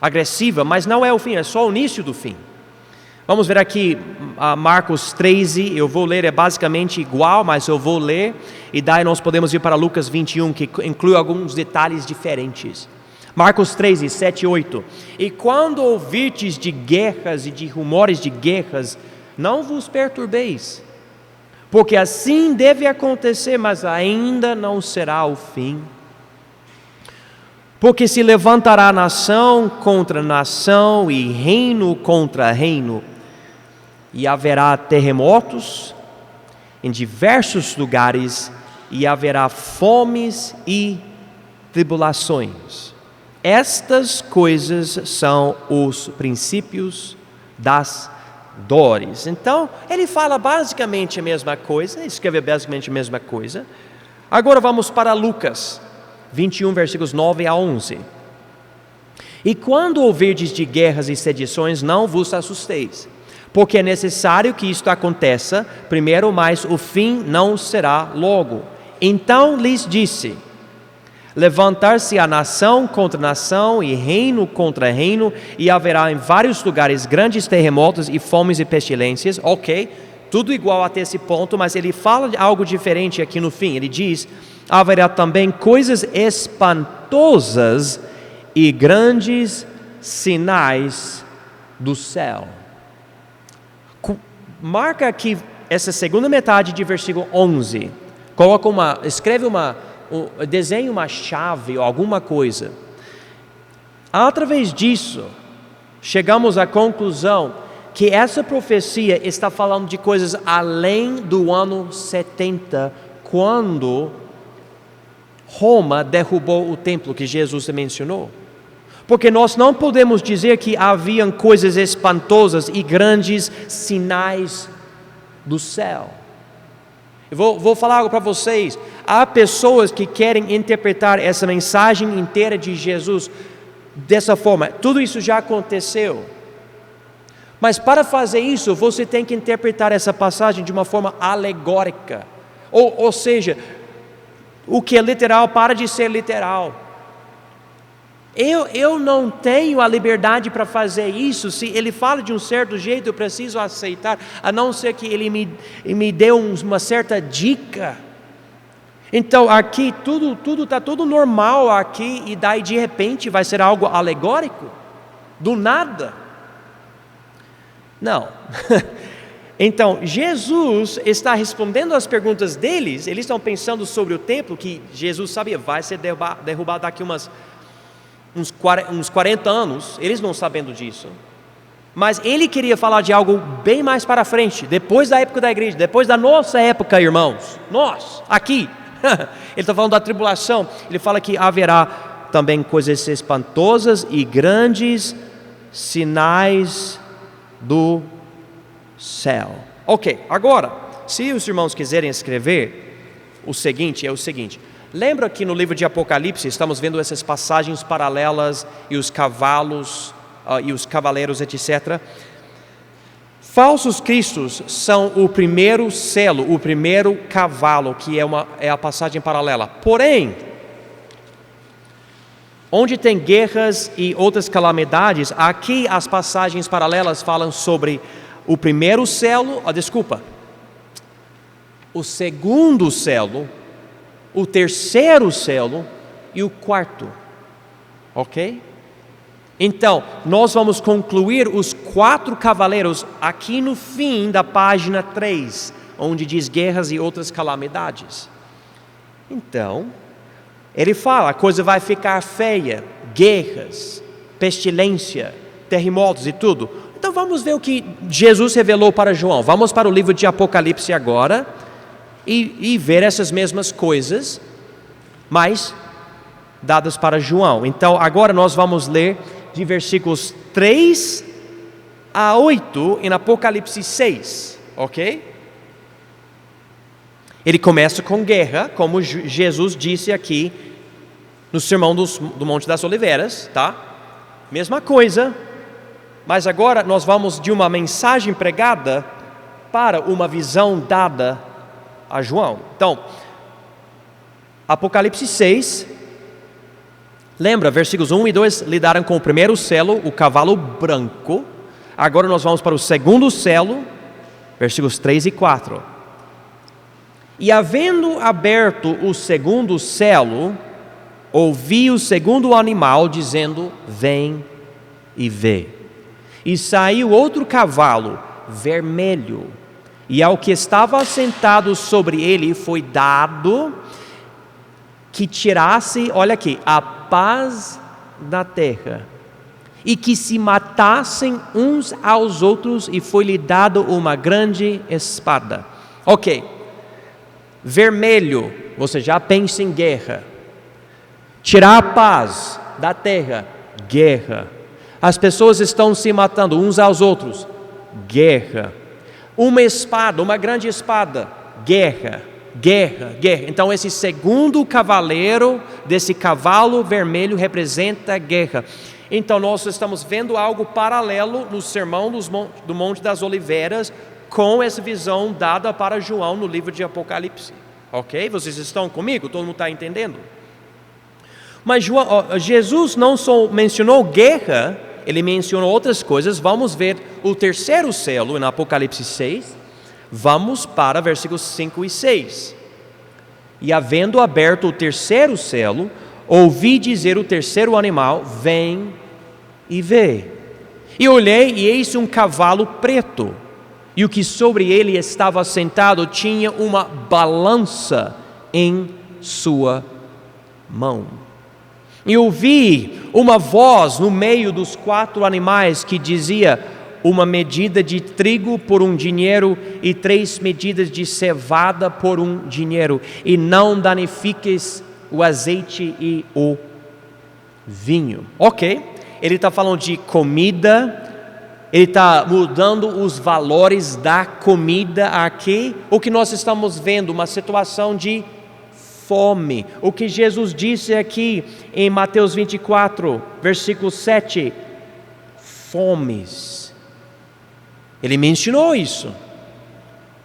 agressiva, mas não é o fim, é só o início do fim. Vamos ver aqui Marcos 13, eu vou ler, é basicamente igual, mas eu vou ler, e daí nós podemos ir para Lucas 21, que inclui alguns detalhes diferentes. Marcos 13, 7 e 8. E quando ouvirdes de guerras e de rumores de guerras, não vos perturbeis, porque assim deve acontecer, mas ainda não será o fim. Porque se levantará nação contra nação e reino contra reino, e haverá terremotos em diversos lugares, e haverá fomes e tribulações. Estas coisas são os princípios das dores. Então, ele fala basicamente a mesma coisa, escreve basicamente a mesma coisa. Agora vamos para Lucas 21, versículos 9 a 11. E quando ouvirdes de guerras e sedições, não vos assusteis, porque é necessário que isto aconteça primeiro, mas o fim não será logo. Então lhes disse: levantar-se-á nação contra nação e reino contra reino, e haverá em vários lugares grandes terremotos e fomes e pestilências. Ok, tudo igual até esse ponto, mas ele fala de algo diferente aqui no fim. Ele diz: haverá também coisas espantosas e grandes sinais do céu. Marca aqui essa segunda metade de versículo 11. Desenhe uma chave ou alguma coisa. Através disso, chegamos à conclusão que essa profecia está falando de coisas além do ano 70, quando Roma derrubou o templo que Jesus mencionou. Porque nós não podemos dizer que haviam coisas espantosas e grandes sinais do céu. Eu vou falar algo para vocês. Há pessoas que querem interpretar essa mensagem inteira de Jesus dessa forma. Tudo isso já aconteceu. Mas para fazer isso, você tem que interpretar essa passagem de uma forma alegórica. Ou seja, o que é literal para de ser literal. Eu não tenho a liberdade para fazer isso. Se ele fala de um certo jeito, eu preciso aceitar, a não ser que ele me dê uma certa dica. Então aqui está tudo normal aqui, e daí de repente vai ser algo alegórico? Do nada? Não. Então Jesus está respondendo às perguntas deles. Eles estão pensando sobre o templo, que Jesus sabia vai ser derrubado daqui uns 40 anos, eles não sabendo disso. Mas ele queria falar de algo bem mais para frente, depois da época da igreja, depois da nossa época, irmãos. Nós, aqui. Ele está falando da tribulação. Ele fala que haverá também coisas espantosas e grandes sinais do céu. Ok, agora, se os irmãos quiserem escrever, o seguinte. Lembra que no livro de Apocalipse estamos vendo essas passagens paralelas e os cavalos e os cavaleiros, etc. Falsos cristos são o primeiro selo, o primeiro cavalo, que é a passagem paralela. Porém, onde tem guerras e outras calamidades, aqui as passagens paralelas falam sobre o primeiro selo, o segundo selo, o terceiro selo e o quarto. Ok? Então, nós vamos concluir os 4 cavaleiros aqui no fim da página 3, onde diz guerras e outras calamidades. Então, ele fala, a coisa vai ficar feia, guerras, pestilência, terremotos e tudo. Então vamos ver o que Jesus revelou para João. Vamos para o livro de Apocalipse agora e ver essas mesmas coisas, mas dadas para João. Então agora nós vamos ler de versículos 3 a 8 em Apocalipse 6, ok? Ele começa com guerra, como Jesus disse aqui no Sermão do Monte das Oliveiras, tá? Mesma coisa, mas agora nós vamos de uma mensagem pregada para uma visão dada a João. Então, Apocalipse 6, lembra, versículos 1 e 2 lidaram com o primeiro selo, o cavalo branco. Agora nós vamos para o segundo selo, versículos 3 e 4. E havendo aberto o segundo selo, ouvi o segundo animal dizendo: vem e vê. E saiu outro cavalo vermelho, e ao que estava sentado sobre ele foi dado que tirasse, olha aqui, a paz da terra, e que se matassem uns aos outros, e foi-lhe dado uma grande espada. Ok, vermelho, você já pensa em guerra. Tirar a paz da terra, guerra. As pessoas estão se matando uns aos outros, guerra. Uma espada, uma grande espada, guerra, guerra, guerra. Então esse segundo cavaleiro desse cavalo vermelho representa guerra. Então nós estamos vendo algo paralelo no Sermão do Monte das Oliveiras com essa visão dada para João no livro de Apocalipse. Ok? Vocês estão comigo? Todo mundo está entendendo? Mas Jesus não só mencionou guerra, ele mencionou outras coisas. Vamos ver o terceiro selo em Apocalipse 6. Vamos para versículos 5 e 6. E havendo aberto o terceiro selo, ouvi dizer o terceiro animal: vem e vê. E olhei, e eis um cavalo preto, e o que sobre ele estava sentado tinha uma balança em sua mão. E ouvi uma voz no meio dos quatro animais que dizia: uma medida de trigo por um dinheiro e 3 medidas de cevada por um dinheiro, e não danifiques o azeite e o vinho. Ok, ele está falando de comida, ele está mudando os valores da comida aqui. O que nós estamos vendo, uma situação de fome. O que Jesus disse aqui em Mateus 24, versículo 7, fomes. Ele mencionou isso.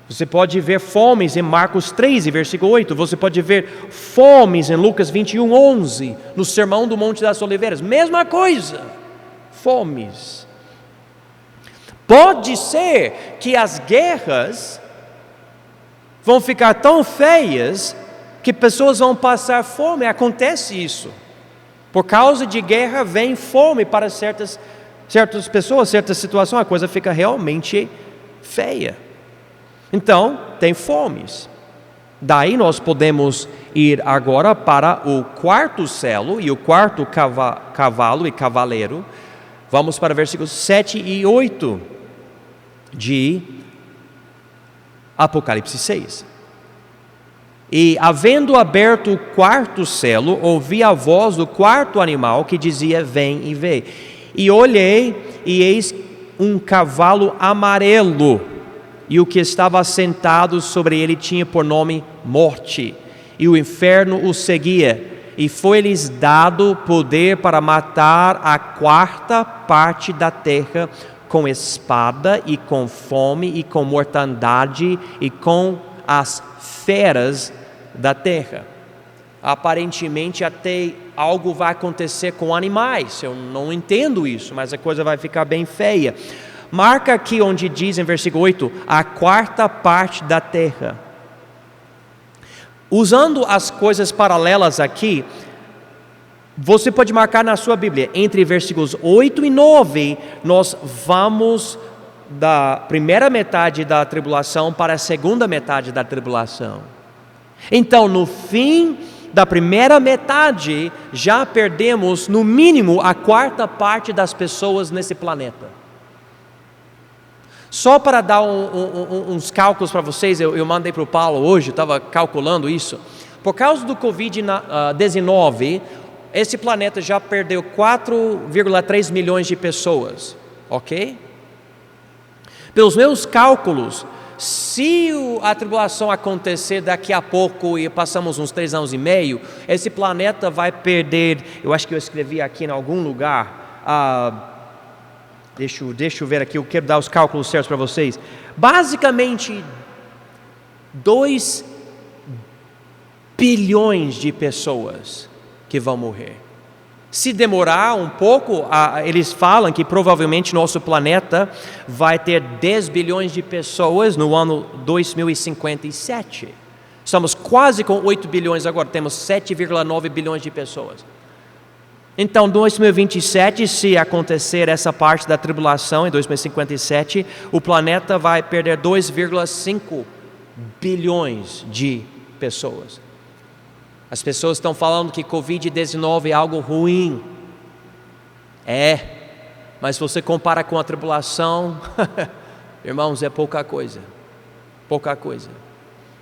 Você pode ver fomes em Marcos 13, versículo 8. Você pode ver fomes em Lucas 21, 11. No Sermão do Monte das Oliveiras. Mesma coisa. Fomes. Pode ser que as guerras vão ficar tão feias que pessoas vão passar fome. Acontece isso. Por causa de guerra vem fome para certas pessoas, certas situações. A coisa fica realmente feia. Então, tem fomes. Daí nós podemos ir agora para o quarto selo e o quarto cavalo e cavaleiro. Vamos para versículos 7 e 8 de Apocalipse 6. E havendo aberto o quarto selo, ouvi a voz do quarto animal que dizia: vem e vê. E olhei, e eis um cavalo amarelo, e o que estava sentado sobre ele tinha por nome Morte, e o inferno o seguia, e foi-lhes dado poder para matar a quarta parte da terra com espada, e com fome, e com mortandade, e com as feras da terra. Aparentemente até algo vai acontecer com animais. Eu não entendo isso, mas a coisa vai ficar bem feia. Marca aqui onde diz em versículo 8, a quarta parte da terra. Usando as coisas paralelas aqui, você pode marcar na sua Bíblia, entre versículos 8 e 9, nós vamos da primeira metade da tribulação para a segunda metade da tribulação. Então, no fim da primeira metade, já perdemos no mínimo a quarta parte das pessoas nesse planeta. Só para dar uns cálculos para vocês, eu mandei para o Paulo hoje, estava calculando isso. Por causa do Covid-19, esse planeta já perdeu 4,3 milhões de pessoas, ok? Pelos meus cálculos, se a tribulação acontecer daqui a pouco e passamos uns 3 anos e meio, esse planeta vai perder, eu acho que eu escrevi aqui em algum lugar, deixa eu ver aqui, eu quero dar os cálculos certos para vocês. Basicamente, 2 bilhões de pessoas que vão morrer. Se demorar um pouco, eles falam que provavelmente nosso planeta vai ter 10 bilhões de pessoas no ano 2057. Estamos quase com 8 bilhões agora, temos 7,9 bilhões de pessoas. Então, 2027, se acontecer essa parte da tribulação, em 2057, o planeta vai perder 2,5 bilhões de pessoas. As pessoas estão falando que Covid-19 é algo ruim. Mas se você compara com a tribulação, irmãos, é pouca coisa. Pouca coisa.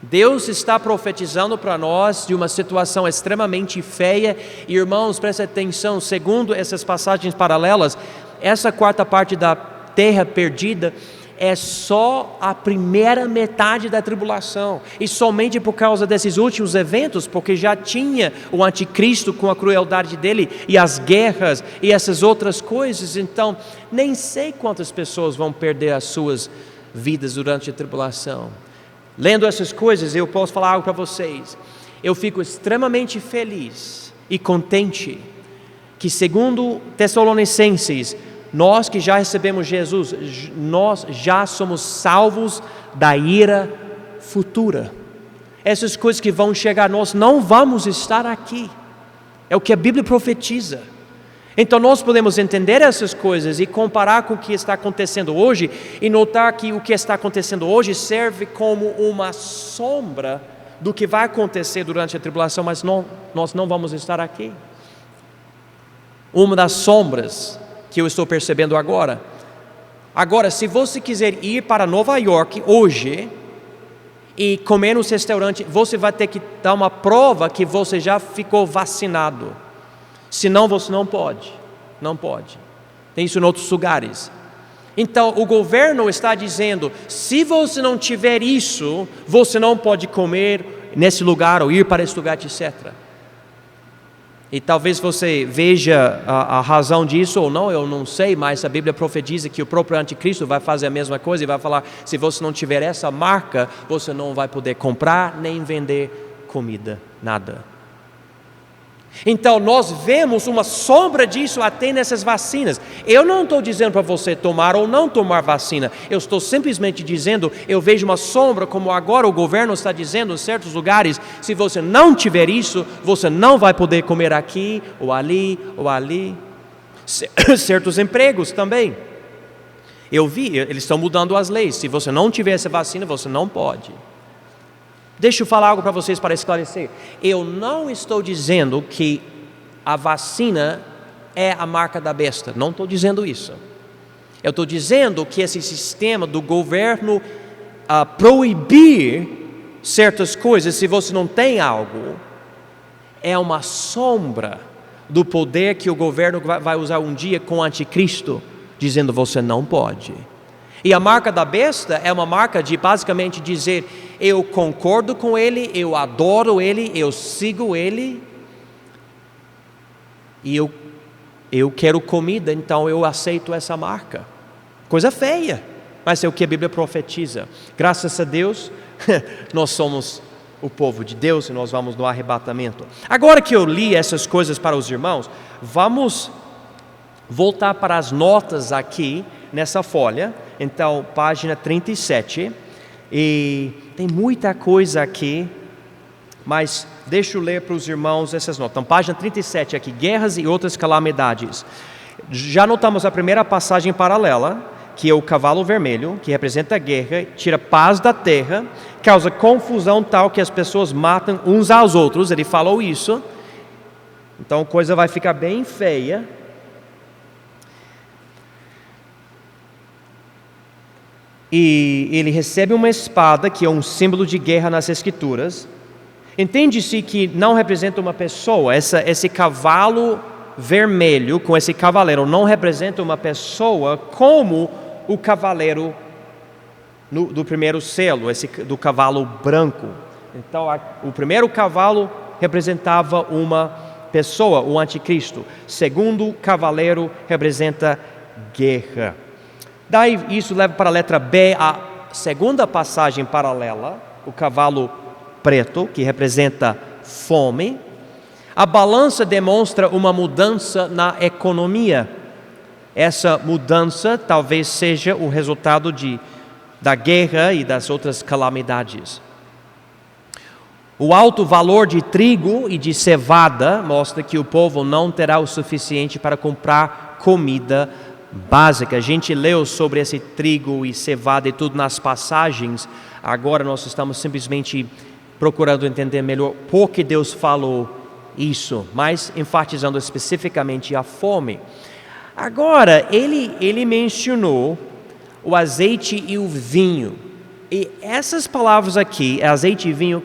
Deus está profetizando para nós de uma situação extremamente feia. E, irmãos, prestem atenção, segundo essas passagens paralelas, essa quarta parte da terra perdida é só a primeira metade da tribulação, e somente por causa desses últimos eventos, porque já tinha o anticristo com a crueldade dele, e as guerras, e essas outras coisas. Então, nem sei quantas pessoas vão perder as suas vidas durante a tribulação. Lendo essas coisas, eu posso falar algo para vocês. Eu fico extremamente feliz e contente que, segundo Tessalonicenses, nós que já recebemos Jesus, nós já somos salvos da ira futura. Essas coisas que vão chegar, nós não vamos estar aqui. É o que a Bíblia profetiza. Então nós podemos entender essas coisas e comparar com o que está acontecendo hoje e notar que o que está acontecendo hoje serve como uma sombra do que vai acontecer durante a tribulação, mas nós não vamos estar aqui. Uma das sombras que eu estou percebendo agora. Agora, se você quiser ir para Nova York hoje e comer no restaurante, você vai ter que dar uma prova que você já ficou vacinado. Senão você não pode. Não pode. Tem isso em outros lugares. Então, o governo está dizendo, se você não tiver isso, você não pode comer nesse lugar ou ir para esse lugar, etc. E talvez você veja a razão disso ou não, eu não sei, mas a Bíblia profetiza que o próprio anticristo vai fazer a mesma coisa e vai falar, se você não tiver essa marca, você não vai poder comprar nem vender comida, nada. Então nós vemos uma sombra disso até nessas vacinas. Eu não estou dizendo para você tomar ou não tomar vacina, eu estou simplesmente dizendo, eu vejo uma sombra como agora o governo está dizendo em certos lugares, se você não tiver isso, você não vai poder comer aqui ou ali ou ali. Certos empregos também. Eu vi, eles estão mudando as leis, se você não tiver essa vacina, você não pode. Deixa eu falar algo para vocês para esclarecer. Eu não estou dizendo que a vacina é a marca da besta. Não estou dizendo isso. Eu estou dizendo que esse sistema do governo proibir certas coisas, se você não tem algo, é uma sombra do poder que o governo vai usar um dia com o anticristo, dizendo você não pode. E a marca da besta é uma marca de basicamente dizer, eu concordo com ele, eu adoro ele, eu sigo ele, e eu quero comida, então eu aceito essa marca. Coisa feia, mas é o que a Bíblia profetiza. Graças a Deus, nós somos o povo de Deus e nós vamos no arrebatamento. Agora que eu li essas coisas para os irmãos, vamos voltar para as notas aqui nessa folha. Então, página 37, e tem muita coisa aqui, mas deixa eu ler para os irmãos essas notas. Então, página 37 aqui, guerras e outras calamidades. Já notamos a primeira passagem paralela, que é o cavalo vermelho, que representa a guerra, tira paz da terra, causa confusão tal que as pessoas matam uns aos outros, ele falou isso, então a coisa vai ficar bem feia. E ele recebe uma espada, que é um símbolo de guerra nas Escrituras. Entende-se que não representa uma pessoa, esse cavalo vermelho com esse cavaleiro não representa uma pessoa como o cavaleiro do primeiro selo, do cavalo branco. Então, o primeiro cavalo representava uma pessoa, o anticristo. Segundo cavaleiro representa guerra. Daí isso leva para a letra B, a segunda passagem paralela, o cavalo preto, que representa fome. A balança demonstra uma mudança na economia. Essa mudança talvez seja o resultado da guerra e das outras calamidades. O alto valor de trigo e de cevada mostra que o povo não terá o suficiente para comprar comida básica. A gente leu sobre esse trigo e cevada e tudo nas passagens. Agora nós estamos simplesmente procurando entender melhor por que Deus falou isso, mas enfatizando especificamente a fome. Agora, ele mencionou o azeite e o vinho. E essas palavras aqui, azeite e vinho,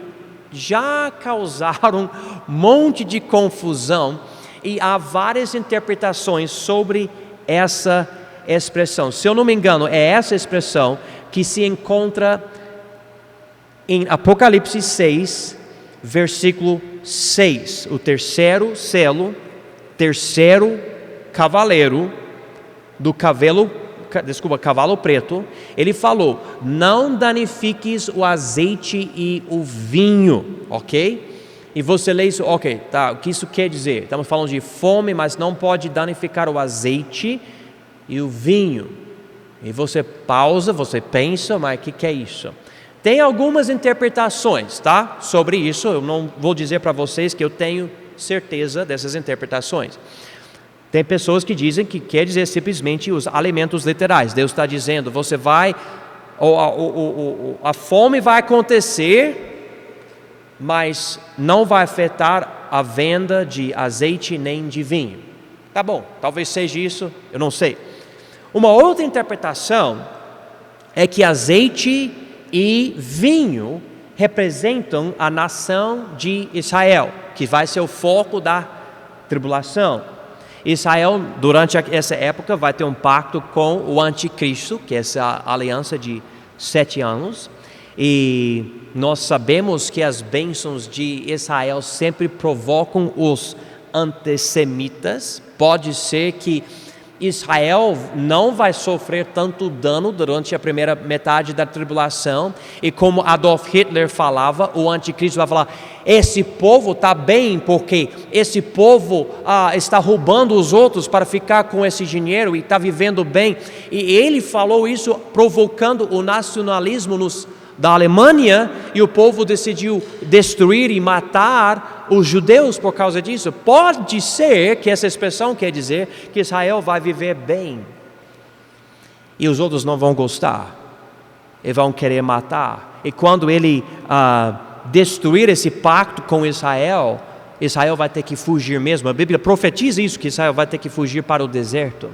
já causaram um monte de confusão e há várias interpretações sobre essa expressão. Se eu não me engano, é essa expressão que se encontra em Apocalipse 6, versículo 6. O terceiro selo, terceiro cavaleiro do cavalo preto, ele falou: não danifiques o azeite e o vinho, ok? E você lê isso, ok, tá, o que isso quer dizer? Estamos falando de fome, mas não pode danificar o azeite e o vinho. E você pausa, você pensa, mas o que é isso? Tem algumas interpretações, tá? Sobre isso, eu não vou dizer para vocês que eu tenho certeza dessas interpretações. Tem pessoas que dizem que quer dizer simplesmente os alimentos literais. Deus está dizendo, você vai, a fome vai acontecer, mas não vai afetar a venda de azeite nem de vinho. Tá bom, talvez seja isso, eu não sei. Uma outra interpretação é que azeite e vinho representam a nação de Israel, que vai ser o foco da tribulação. Israel, durante essa época, vai ter um pacto com o anticristo, que é essa aliança de 7 anos. E nós sabemos que as bênçãos de Israel sempre provocam os antissemitas. Pode ser que Israel não vai sofrer tanto dano durante a primeira metade da tribulação, e como Adolf Hitler falava, o anticristo vai falar: esse povo está bem porque esse povo está roubando os outros para ficar com esse dinheiro e está vivendo bem. E ele falou isso provocando o nacionalismo da Alemanha, e o povo decidiu destruir e matar os judeus por causa disso. Pode ser que essa expressão quer dizer que Israel vai viver bem e os outros não vão gostar e vão querer matar. E quando ele destruir esse pacto com Israel, Israel vai ter que fugir mesmo. A Bíblia profetiza isso, que Israel vai ter que fugir para o deserto.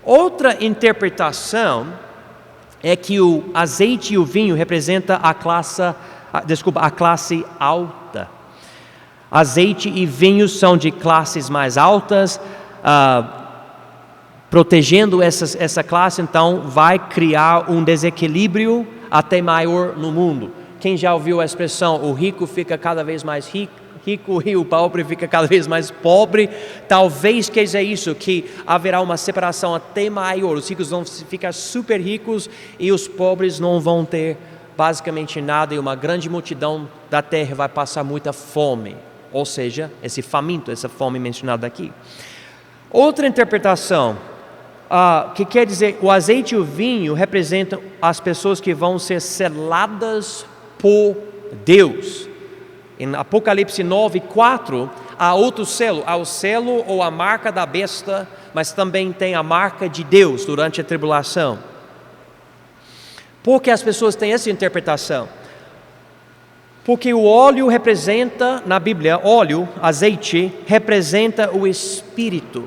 Outra interpretação é que o azeite e o vinho representam a classe alta. Azeite e vinho são de classes mais altas, protegendo essa classe, então vai criar um desequilíbrio até maior no mundo. Quem já ouviu a expressão, o rico fica cada vez mais rico e o pobre fica cada vez mais pobre? Talvez quer dizer isso, que haverá uma separação até maior. Os ricos vão ficar super ricos e os pobres não vão ter basicamente nada, e uma grande multidão da terra vai passar muita fome. Ou seja, esse faminto, essa fome mencionada aqui. Outra interpretação, que quer dizer, o azeite e o vinho representam as pessoas que vão ser seladas por Deus. Em Apocalipse 9:4, há outro selo, há o selo ou a marca da besta, mas também tem a marca de Deus durante a tribulação. Por que as pessoas têm essa interpretação? Porque o óleo representa, na Bíblia, azeite, representa o Espírito.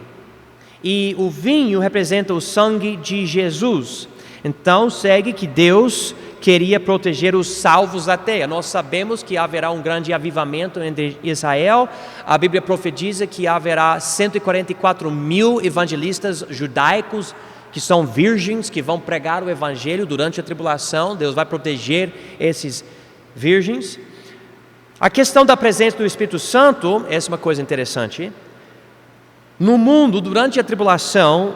E o vinho representa o sangue de Jesus. Então segue que Deus queria proteger os salvos da terra. Nós sabemos que haverá um grande avivamento entre Israel. A Bíblia profetiza que haverá 144 mil evangelistas judaicos que são virgens, que vão pregar o evangelho durante a tribulação. Deus vai proteger esses virgens. A questão da presença do Espírito Santo, essa é uma coisa interessante. No mundo, durante a tribulação,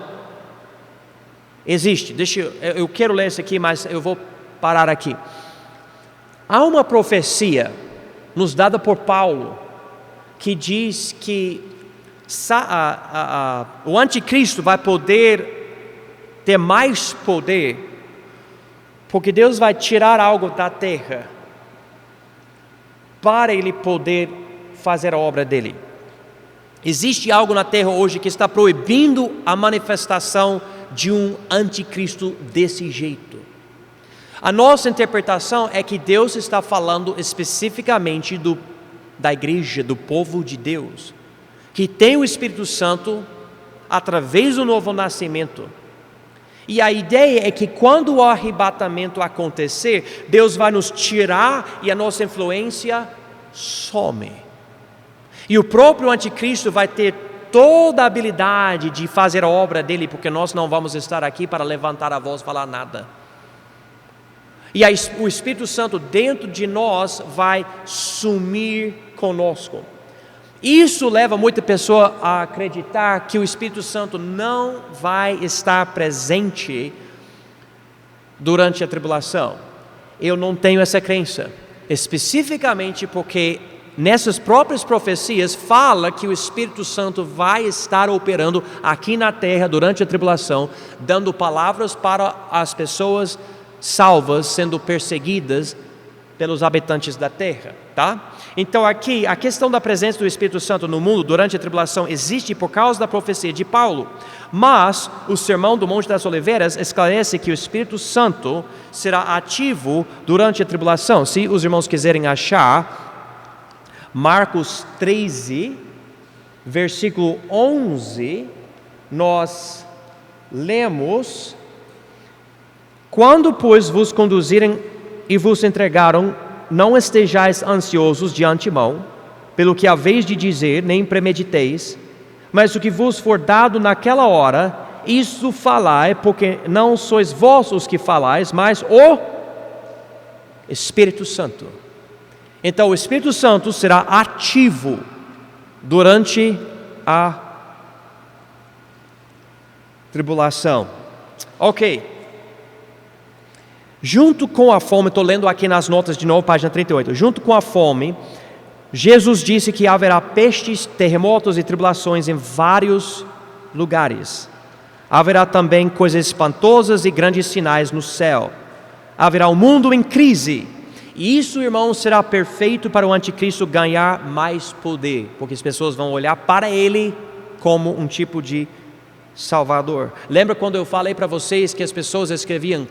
existe, eu quero ler isso aqui, mas eu vou parar aqui. Há uma profecia nos dada por Paulo, que diz que o anticristo vai poder ter mais poder, porque Deus vai tirar algo da terra, para ele poder fazer a obra dele. Existe algo na terra hoje que está proibindo a manifestação de um anticristo desse jeito. A nossa interpretação é que Deus está falando especificamente da igreja, do povo de Deus, que tem o Espírito Santo através do novo nascimento. E a ideia é que quando o arrebatamento acontecer, Deus vai nos tirar e a nossa influência some. E o próprio anticristo vai ter toda a habilidade de fazer a obra dele, porque nós não vamos estar aqui para levantar a voz e falar nada. E o Espírito Santo dentro de nós vai sumir conosco. Isso leva muita pessoa a acreditar que o Espírito Santo não vai estar presente durante a tribulação. Eu não tenho essa crença, especificamente porque nessas próprias profecias fala que o Espírito Santo vai estar operando aqui na terra durante a tribulação, dando palavras para as pessoas salvas sendo perseguidas pelos habitantes da terra, tá? Então aqui, a questão da presença do Espírito Santo no mundo durante a tribulação existe por causa da profecia de Paulo, mas o Sermão do Monte das Oliveiras esclarece que o Espírito Santo será ativo durante a tribulação. Se os irmãos quiserem achar, Marcos 13, versículo 11, nós lemos: quando, pois, vos conduzirem e vos entregaram, não estejais ansiosos de antemão, pelo que haveis de dizer, nem premediteis, mas o que vos for dado naquela hora, isso falai, porque não sois vós os que falais, mas o Espírito Santo. Então o Espírito Santo será ativo durante a tribulação. Ok. Junto com a fome, estou lendo aqui nas notas de novo, página 38. Junto com a fome, Jesus disse que haverá pestes, terremotos e tribulações em vários lugares. Haverá também coisas espantosas e grandes sinais no céu. Haverá um mundo em crise. E isso, irmãos, será perfeito para o anticristo ganhar mais poder, porque as pessoas vão olhar para ele como um tipo de salvador. Lembra quando eu falei para vocês que as pessoas escreviam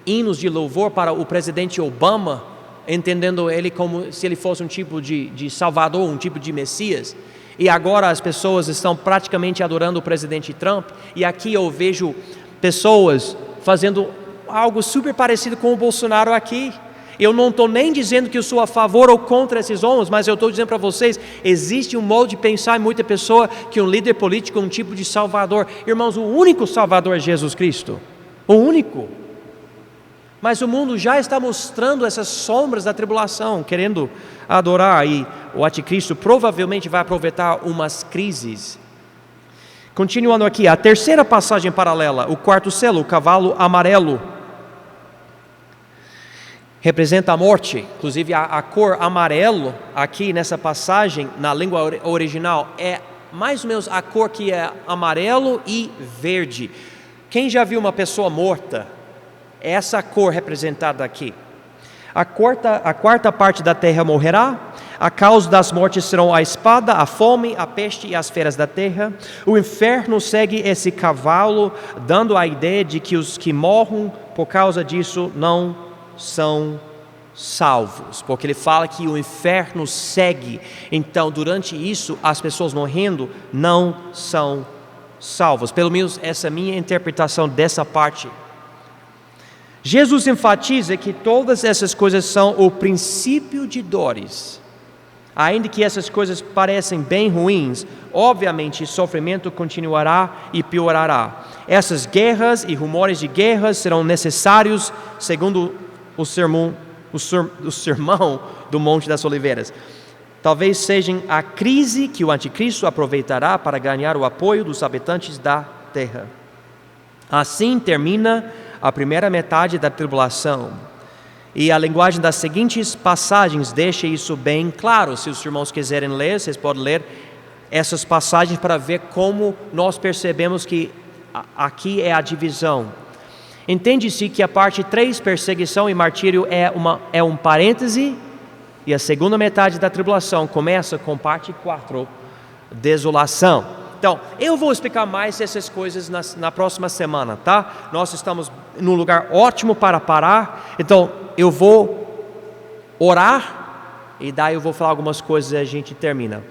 hinos de louvor para o presidente Obama, entendendo ele como se ele fosse um tipo de salvador, um tipo de Messias? E agora as pessoas estão praticamente adorando o presidente Trump, e aqui eu vejo pessoas fazendo algo super parecido com o Bolsonaro aqui. Eu não estou nem dizendo que eu sou a favor ou contra esses homens, mas eu estou dizendo para vocês, existe um modo de pensar em muita pessoa que um líder político é um tipo de salvador. Irmãos, o único salvador é Jesus Cristo, o único. Mas o mundo já está mostrando essas sombras da tribulação, querendo adorar, e o anticristo provavelmente vai aproveitar umas crises. Continuando aqui, a terceira passagem paralela, o quarto selo, o cavalo amarelo, representa a morte. Inclusive a cor amarelo aqui nessa passagem, na língua original, é mais ou menos a cor que é amarelo e verde. Quem já viu uma pessoa morta? Essa cor representada aqui. A quarta parte da terra morrerá. A causa das mortes serão a espada, a fome, a peste e as feras da terra. O inferno segue esse cavalo, dando a ideia de que os que morram por causa disso não são salvos, porque ele fala que o inferno segue. Então, durante isso, as pessoas morrendo não são salvos. Pelo menos essa é a minha interpretação dessa parte. Jesus enfatiza que todas essas coisas são o princípio de dores. Ainda que essas coisas parecem bem ruins, obviamente sofrimento continuará e piorará. Essas guerras e rumores de guerras serão necessários, segundo o sermão do Monte das Oliveiras. Talvez sejam a crise que o anticristo aproveitará para ganhar o apoio dos habitantes da terra. Assim termina a primeira metade da tribulação. E a linguagem das seguintes passagens deixa isso bem claro. Se os irmãos quiserem ler, vocês podem ler essas passagens para ver como nós percebemos que aqui é a divisão. Entende-se que a parte 3, perseguição e martírio, é um parêntese, e a segunda metade da tribulação começa com parte 4, desolação. Então, eu vou explicar mais essas coisas na próxima semana, tá? Nós estamos num lugar ótimo para parar, então eu vou orar, e daí eu vou falar algumas coisas e a gente termina.